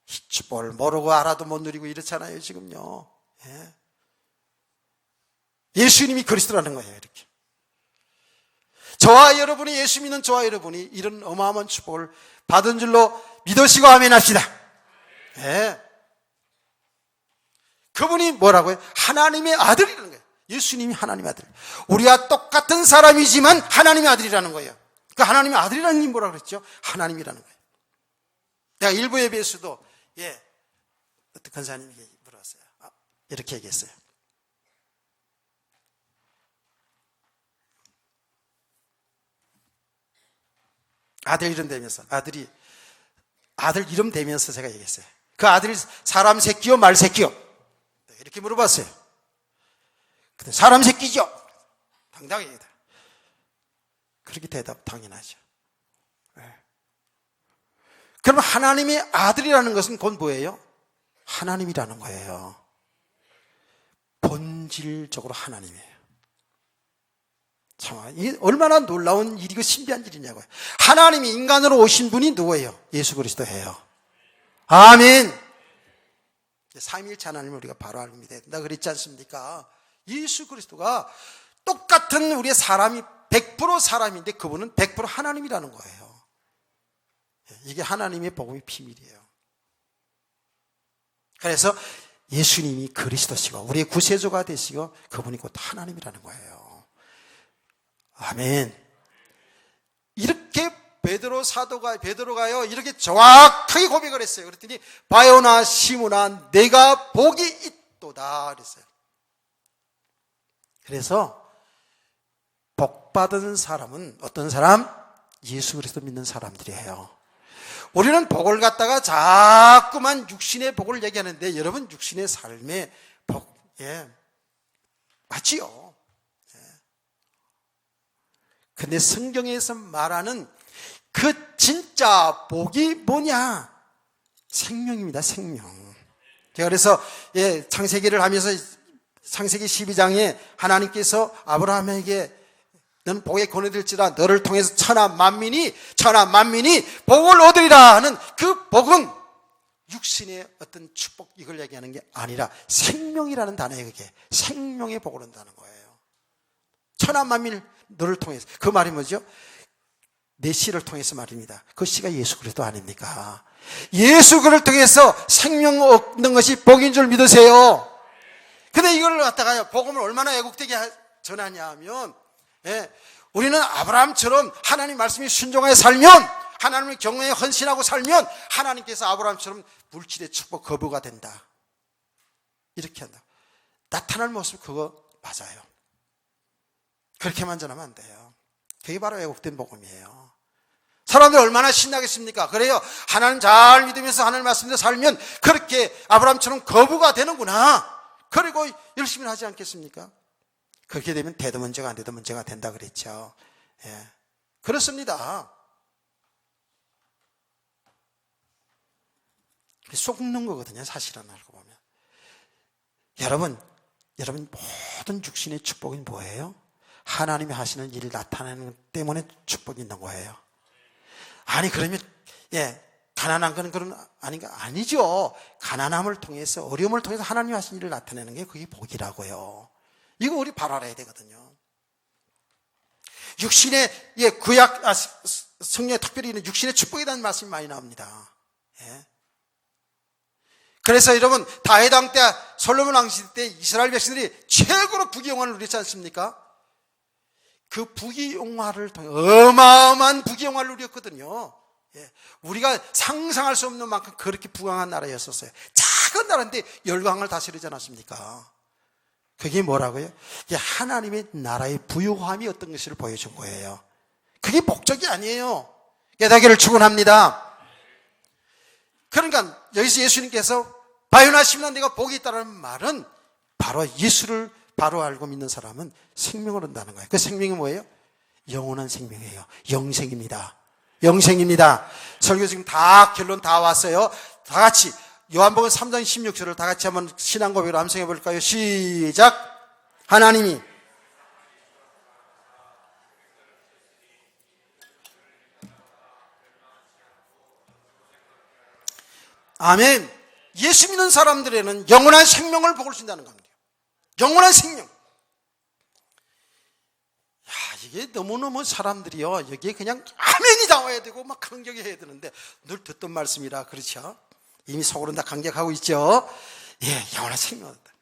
이 축복을 모르고 알아도 못 누리고 이렇잖아요, 지금요. 예수님이 그리스도라는 거예요, 이렇게. 저와 여러분이, 예수 믿는 저와 여러분이 이런 어마어마한 축복을 받은 줄로 믿으시고 아멘 합시다. 그분이 뭐라고요? 하나님의 아들이라는 거예요. 예수님이 하나님의 아들. 우리와 똑같은 사람이지만 하나님의 아들이라는 거예요. 그 하나님의 아들이라는 게 뭐라고 그랬죠? 하나님이라는 거예요. 내가 일부 예배에서도 어떤 권사님에게 물어봤어요. 이렇게 얘기했어요. 아들 이름 대면서, 아들 이름 대면서 제가 얘기했어요. 그 아들이 사람 새끼요, 말 새끼요? 이렇게 물어봤어요. 근데 사람 새끼죠? 당당히 얘기해요. 그렇게 대답 당연하죠. 그러면 하나님의 아들이라는 것은 곧 뭐예요? 하나님이라는 거예요. 본질적으로 하나님이에요. 참, 이 얼마나 놀라운 일이고 신비한 일이냐고요. 하나님이 인간으로 오신 분이 누구예요? 예수 그리스도예요. 아멘. 삼위일체 하나님을 우리가 바로 알고 믿어야 된다 그랬지 않습니까? 예수 그리스도가 똑같은 우리의 사람이 100% 사람인데 그분은 100% 하나님이라는 거예요. 이게 하나님의 복음의 비밀이에요. 그래서 예수님이 그리스도시고 우리의 구세주가 되시고 그분이 곧 하나님이라는 거예요. 아멘. 이렇게 베드로가요 이렇게 정확하게 고백을 했어요. 그랬더니 바요나 시므나 내가 복이 있도다 그랬어요. 그래서 복 받은 사람은 어떤 사람? 예수 그리스도 믿는 사람들이에요. 우리는 복을 갖다가 자꾸만 육신의 복을 얘기하는데 여러분 육신의 삶의 복, 맞지요? 근데 성경에서 말하는 그 진짜 복이 뭐냐? 생명입니다, 생명. 제가 그래서 창세기를 하면서 창세기 12장에 하나님께서 아브라함에게 너는 복에 권해들지라 너를 통해서 천하 만민이 복을 얻으리라 하는 그 복은 육신의 어떤 축복 이걸 얘기하는 게 아니라 생명이라는 단어에 그게 생명의 복을 얻는다는 거예요. 천하 만민을 너를 통해서. 그 말이 뭐죠? 내 씨를 통해서 말입니다. 그 씨가 예수 그리스도 아닙니까? 예수 그리스도를 통해서 생명 얻는 것이 복인 줄 믿으세요. 근데 이걸 갖다가 복음을 얼마나 애국되게 전하냐 하면 우리는 아브라함처럼 하나님 말씀이 순종하여 살면 하나님의 경외에 헌신하고 살면 하나님께서 아브라함처럼 물질의 축복 거부가 된다. 이렇게 한다. 나타날 모습 그거 맞아요. 그렇게만 전하면 안 돼요. 그게 바로 왜곡된 복음이에요. 사람들이 얼마나 신나겠습니까? 그래요. 하나님 잘 믿으면서 하나님 말씀대로 살면 그렇게 아브라함처럼 거부가 되는구나. 그리고 열심히 하지 않겠습니까? 그렇게 되면 돼도 문제가 안 돼도 문제가 된다 그랬죠. 예. 그렇습니다. 속는 거거든요, 사실은 알고 보면. 여러분 모든 육신의 축복이 뭐예요? 하나님이 하시는 일을 나타내는 것 때문에 축복이 있는 거예요. 아니 그러면 가난한 건 그런 아닌가? 아니죠. 가난함을 통해서 어려움을 통해서 하나님이 하신 일을 나타내는 게 그게 복이라고요. 이거 우리 바로 알아야 되거든요. 육신의 구약 성령에 특별히 있는 육신의 축복이라는 말씀이 많이 나옵니다. 예. 그래서 여러분 다윗 왕 때 솔로몬 왕 시대 때 이스라엘 백성들이 최고로 부귀영화를 누리지 않습니까? 그 부귀영화를 통해 어마어마한 부귀영화를 누렸거든요. 예. 우리가 상상할 수 없는 만큼 그렇게 부강한 나라였었어요. 작은 나라인데 열강을 다스리지 않았습니까? 그게 뭐라고요? 이게 하나님의 나라의 부유함이 어떤 것을 보여준 거예요. 그게 목적이 아니에요. 깨닫기를 축원합니다. 그러니까 여기서 예수님께서 바요나시면 내가 복이 있다는 말은 바로 예수를 바로 알고 믿는 사람은 생명을 얻는다는 거예요. 그 생명이 뭐예요? 영원한 생명이에요. 영생입니다. 영생입니다. 설교 지금 다 결론 다 왔어요. 다 같이 요한복음 3장 16절을 다 같이 한번 신앙 고백으로 암송해 볼까요? 시작. 하나님이 아멘. 예수 믿는 사람들에는 영원한 생명을 복을 준다는 겁니다. 영원한 생명. 이게 너무너무 사람들이요, 여기에 그냥 아멘이 나와야 되고 막 강력해야 되는데 늘 듣던 말씀이라 그렇죠. 이미 속으로는 다 강력하고 있죠. 영원한 생명을 얻다.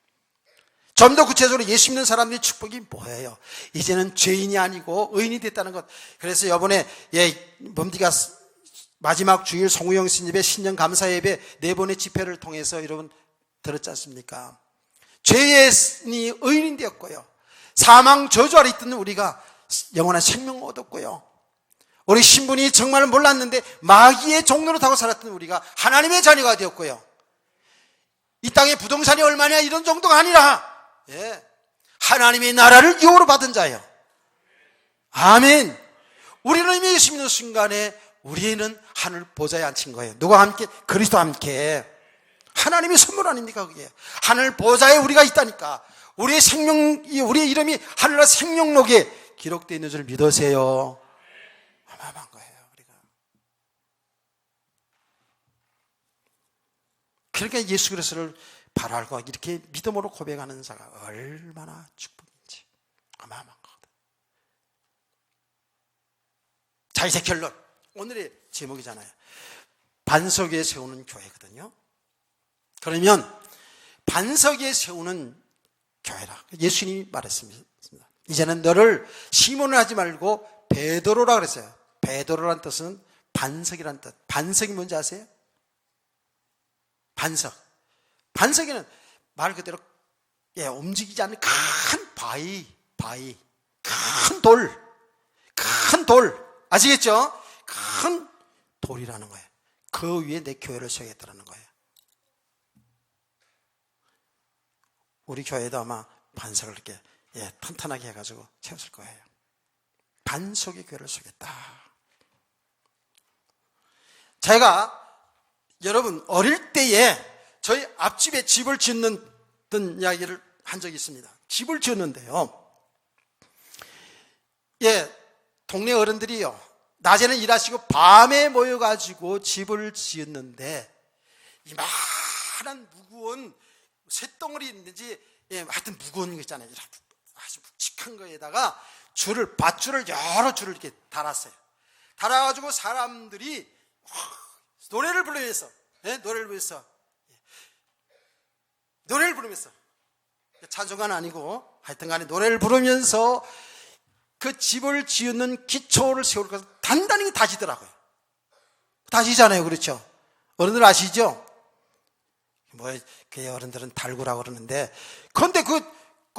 좀 더 구체적으로 예수 믿는 사람들의 축복이 뭐예요? 이제는 죄인이 아니고 의인이 됐다는 것. 그래서 이번에 뭡니까 마지막 주일 송우영 스님의 신년 감사 예배 4번의 집회를 통해서 여러분 들었지 않습니까? 죄인이 의인이 되었고요, 사망 저주 아래 있던 우리가 영원한 생명을 얻었고요, 우리 신분이 정말 몰랐는데 마귀의 종로로 타고 살았던 우리가 하나님의 자녀가 되었고요, 이 땅에 부동산이 얼마냐 이런 정도가 아니라 하나님의 나라를 유업으로 받은 자예요. 아멘. 우리는 이미 예수 믿는 순간에 우리는 하늘 보좌에 앉힌 거예요. 누가 함께? 그리스도와 함께. 하나님의 선물 아닙니까 그게? 하늘 보좌에 우리가 있다니까. 우리의 생명, 우리의 이름이 하늘나라 생명록에 기록되어 있는 줄 믿으세요. 어마어마한 거예요 우리가. 그러니까 예수 그리스도를 바로 알고 이렇게 믿음으로 고백하는 자가 얼마나 축복인지 어마어마한 거거든. 자, 이제 결론. 오늘의 제목이잖아요. 반석 위에 세우는 교회거든요. 그러면 반석 위에 세우는 교회라 예수님이 말했습니다. 이제는 너를 시몬을 하지 말고 베드로라 그랬어요. 베드로란 뜻은 반석이란 뜻. 반석이 뭔지 아세요? 반석. 반석에는 말 그대로 움직이지 않는 큰 바위, 큰 돌 아시겠죠? 큰 돌이라는 거예요. 그 위에 내 교회를 세우겠다는 거예요. 우리 교회도 아마 반석을 이렇게 튼튼하게 해가지고 세웠을 거예요. 반석의 교회를 세우겠다. 제가 여러분 어릴 때에 저희 앞집에 집을 짓는 이야기를 한 적이 있습니다. 집을 지었는데요, 동네 어른들이요, 낮에는 일하시고 밤에 모여가지고 집을 지었는데 이만한 무거운 쇳덩어리 있는지 하여튼 무거운 거 있잖아요. 아주 묵직한 거에다가 밧줄을 여러 줄을 이렇게 달았어요. 달아가지고 사람들이 노래를 부르면서 찬송가는 아니고 하여튼 간에 노래를 부르면서 그 집을 지었는 기초를 세울 것을 단단히 다지더라고요. 다지잖아요. 그렇죠? 어른들 아시죠? 그 어른들은 달구라고 그러는데, 그런데 그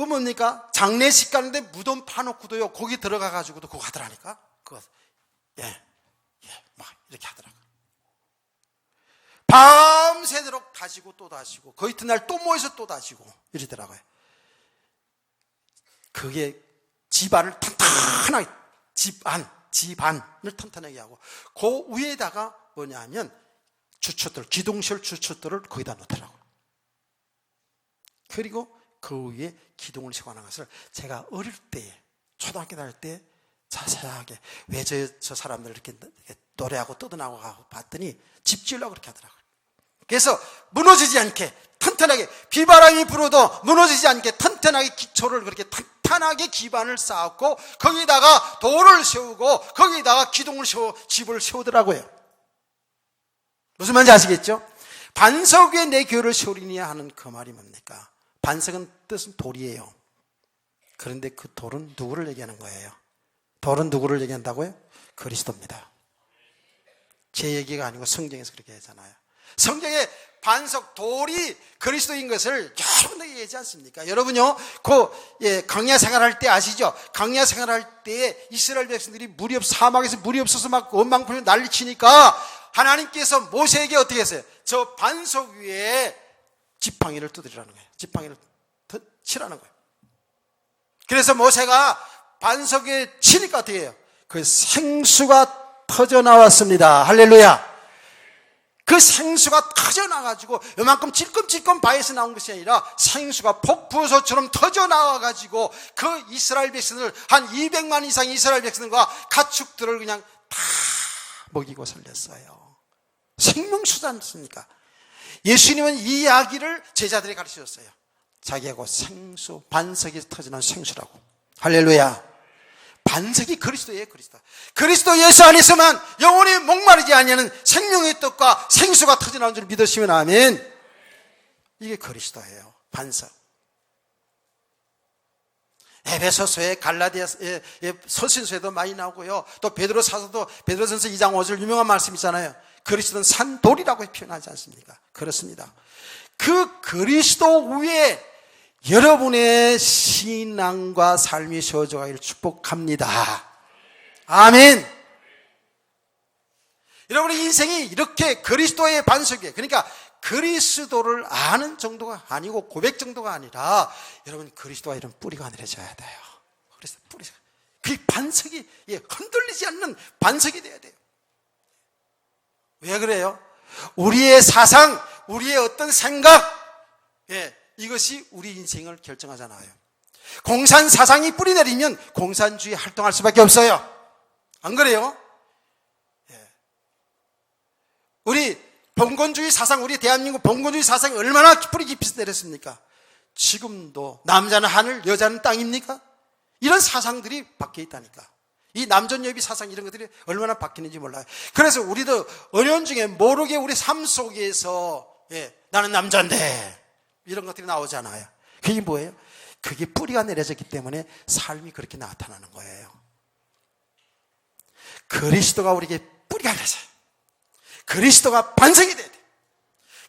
뭡니까? 장례식 가는데 무덤 파놓고도요, 거기 들어가가지고도 그거 하더라니까? 밤새도록 다지고 또 다지고 그 이튿날 또 모여서 또 다지고 이러더라고요. 그게 집안을 튼튼하게 집안을 튼튼하게 하고 그 위에다가 뭐냐면 주춧돌, 기둥실 주춧돌을 거기다 놓더라고요. 그리고 그 위에 기둥을 세워놓은 것을 제가 어릴 때 초등학교 다닐 때 자세하게 왜 저 사람들 이렇게 노래하고 떠드나고 봤더니 집 지으려고 그렇게 하더라고요. 그래서 무너지지 않게 튼튼하게 비바람이 불어도 무너지지 않게 튼튼하게 기초를 그렇게 탄탄하게 기반을 쌓았고 거기다가 돌을 세우고 거기다가 기둥을 세워 집을 세우더라고요. 무슨 말인지 아시겠죠? 반석 위에 내 교회를 세우리니 하는 그 말이 뭡니까? 반석은 뜻은 돌이에요. 그런데 그 돌은 누구를 얘기하는 거예요? 돌은 누구를 얘기한다고요? 그리스도입니다. 제 얘기가 아니고 성경에서 그렇게 하잖아요. 성경에 반석 돌이 그리스도인 것을 여러분들에게 얘기하지 않습니까? 여러분요, 광야 생활할 때 아시죠? 광야 생활할 때 이스라엘 백성들이 사막에서 물이 없어서 막 원망풀며 난리치니까 하나님께서 모세에게 어떻게 했어요? 저 반석 위에 지팡이를 두드리라는 거예요. 지팡이를 치라는 거예요. 그래서 모세가 반석 위에 치니까 어떻게 해요? 그 생수가 터져 나왔습니다. 할렐루야. 그 생수가 터져나와가지고 요만큼 찔끔찔끔 바위에서 나온 것이 아니라 생수가 폭포수처럼 터져나와가지고 그 이스라엘 백성들 한 200만 이상 이스라엘 백성들과 가축들을 그냥 다 먹이고 살렸어요. 생명수지 않습니까? 예수님은 이 이야기를 제자들에게 가르치셨어요. 자기하고 생수, 반석이 터지는 생수라고. 할렐루야. 반석이 그리스도예요. 그리스도 예수 안에서만 영원히 목마르지 아니하는 생명의 떡과 생수가 터져나오는 줄 믿으시면 아멘. 이게 그리스도예요. 반석. 에베소서에 갈라디아서에 서신서에도 많이 나오고요. 또 베드로사서도 베드로전서 2장 5절 유명한 말씀 있잖아요. 그리스도는 산돌이라고 표현하지 않습니까? 그렇습니다. 그 그리스도 위에 여러분의 신앙과 삶이 세워져가기를 축복합니다. 아멘. 여러분의 인생이 이렇게 그리스도의 반석이에요. 그러니까 그리스도를 아는 정도가 아니고 고백 정도가 아니라 여러분 그리스도와 이런 뿌리가 내려져야 돼요. 그래서 뿌리가 그 반석이 흔들리지 않는 반석이 돼야 돼요. 왜 그래요? 우리의 사상, 우리의 어떤 생각, 이것이 우리 인생을 결정하잖아요. 공산 사상이 뿌리 내리면 공산주의 활동할 수밖에 없어요. 안 그래요? 우리 봉건주의 사상, 우리 대한민국 봉건주의 사상이 얼마나 뿌리 깊이 내렸습니까? 지금도 남자는 하늘, 여자는 땅입니까? 이런 사상들이 박혀 있다니까. 이 남존여비 사상 이런 것들이 얼마나 박히는지 몰라요. 그래서 우리도 어려운 중에 모르게 우리 삶 속에서 나는 남자인데 이런 것들이 나오잖아요. 그게 뭐예요? 그게 뿌리가 내려졌기 때문에 삶이 그렇게 나타나는 거예요. 그리스도가 우리에게 뿌리가 내려져요. 그리스도가 반석이 돼야 돼요.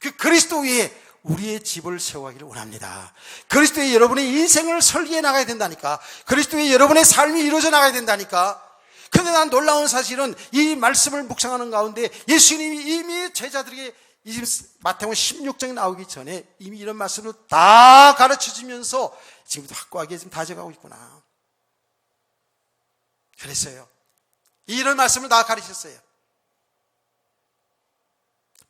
그 그리스도 위에 우리의 집을 세워가기를 원합니다. 그리스도에 여러분의 인생을 설계해 나가야 된다니까. 그리스도에 여러분의 삶이 이루어져 나가야 된다니까. 그런데 난 놀라운 사실은 이 말씀을 묵상하는 가운데 예수님이 이미 제자들에게 마태복음 16장이 나오기 전에 이미 이런 말씀을 다 가르쳐주면서 지금도 확고하게 지금 다져가고 있구나. 그랬어요. 이런 말씀을 다 가르쳤어요.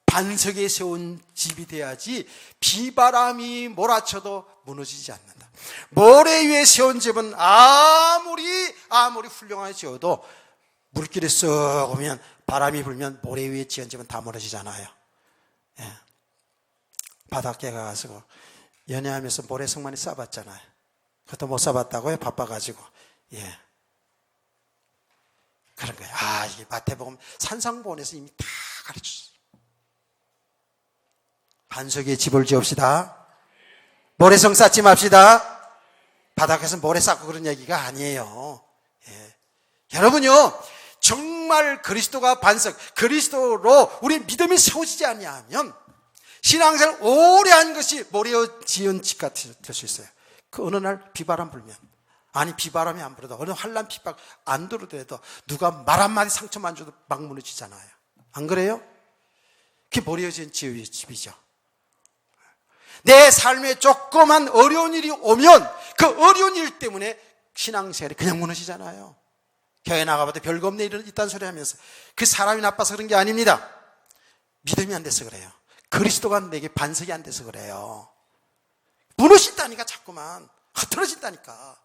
반석에 세운 집이 돼야지 비바람이 몰아쳐도 무너지지 않는다. 모래 위에 세운 집은 아무리 훌륭하게 지어도 물길에 쓱 오면 바람이 불면 모래 위에 지은 집은 다 무너지잖아요. 바닷가에 가서 연애하면서 모래성 많이 싸봤잖아요. 그것도 못 싸봤다고요? 바빠가지고. 그런 거예요. 이게 마태복음 산상보원에서 이미 다 가르쳐줬어요. 반석에 집을 지읍시다. 모래성 쌓지 맙시다. 바닥에서 모래 쌓고 그런 얘기가 아니에요. 여러분요, 정말 그리스도가 반석, 그리스도로 우리 믿음이 세워지지 아니하면 신앙생활 오래 한 것이 모래 지은 집 같이 될 수 있어요. 그 어느 날 비바람 불면, 비바람이 안 불어도 어느 환란 핍박 안 들어도 누가 말 한마디 상처만 줘도 막 무너지잖아요. 안 그래요? 그게 버려진 집이죠. 내 삶에 조그만 어려운 일이 오면 그 어려운 일 때문에 신앙생활이 그냥 무너지잖아요. 교회 나가봐도 별거 없는 일은 있다는 소리 하면서 그 사람이 나빠서 그런 게 아닙니다. 믿음이 안 돼서 그래요. 그리스도가 내게 반석이 안 돼서 그래요. 무너진다니까 자꾸만 흐트러진다니까.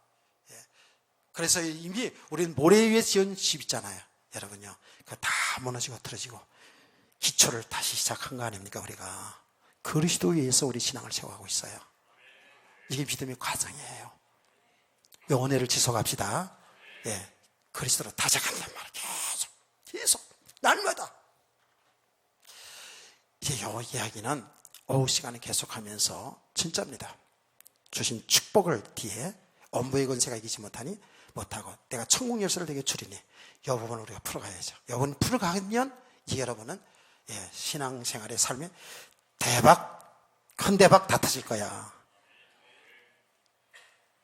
그래서 이미 우리는 모래 위에 지은 집 있잖아요. 여러분요. 그거 다 무너지고 흐트러지고 기초를 다시 시작한 거 아닙니까 우리가. 그리스도 위에서 우리 신앙을 세워가고 있어요. 이게 믿음의 과정이에요. 영혼회를 지속합시다. 예, 그리스도로 다져간단 말이에요. 계속 날마다. 이제 이 이야기는 오후 시간에 계속하면서 진짜입니다. 주신 축복을 뒤에 엄부의 권세가 이기지 못하고 내가 천국 열쇠를 내게 주리니 이 부분을 우리가 풀어가야죠. 이 부분 풀어가면 이 여러분은 신앙생활의 삶에 큰 대박 다 터질 거야.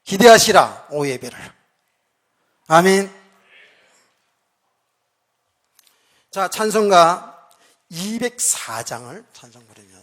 기대하시라 오후 예배를. 아멘. 자, 찬송가 204장을 찬송 부르며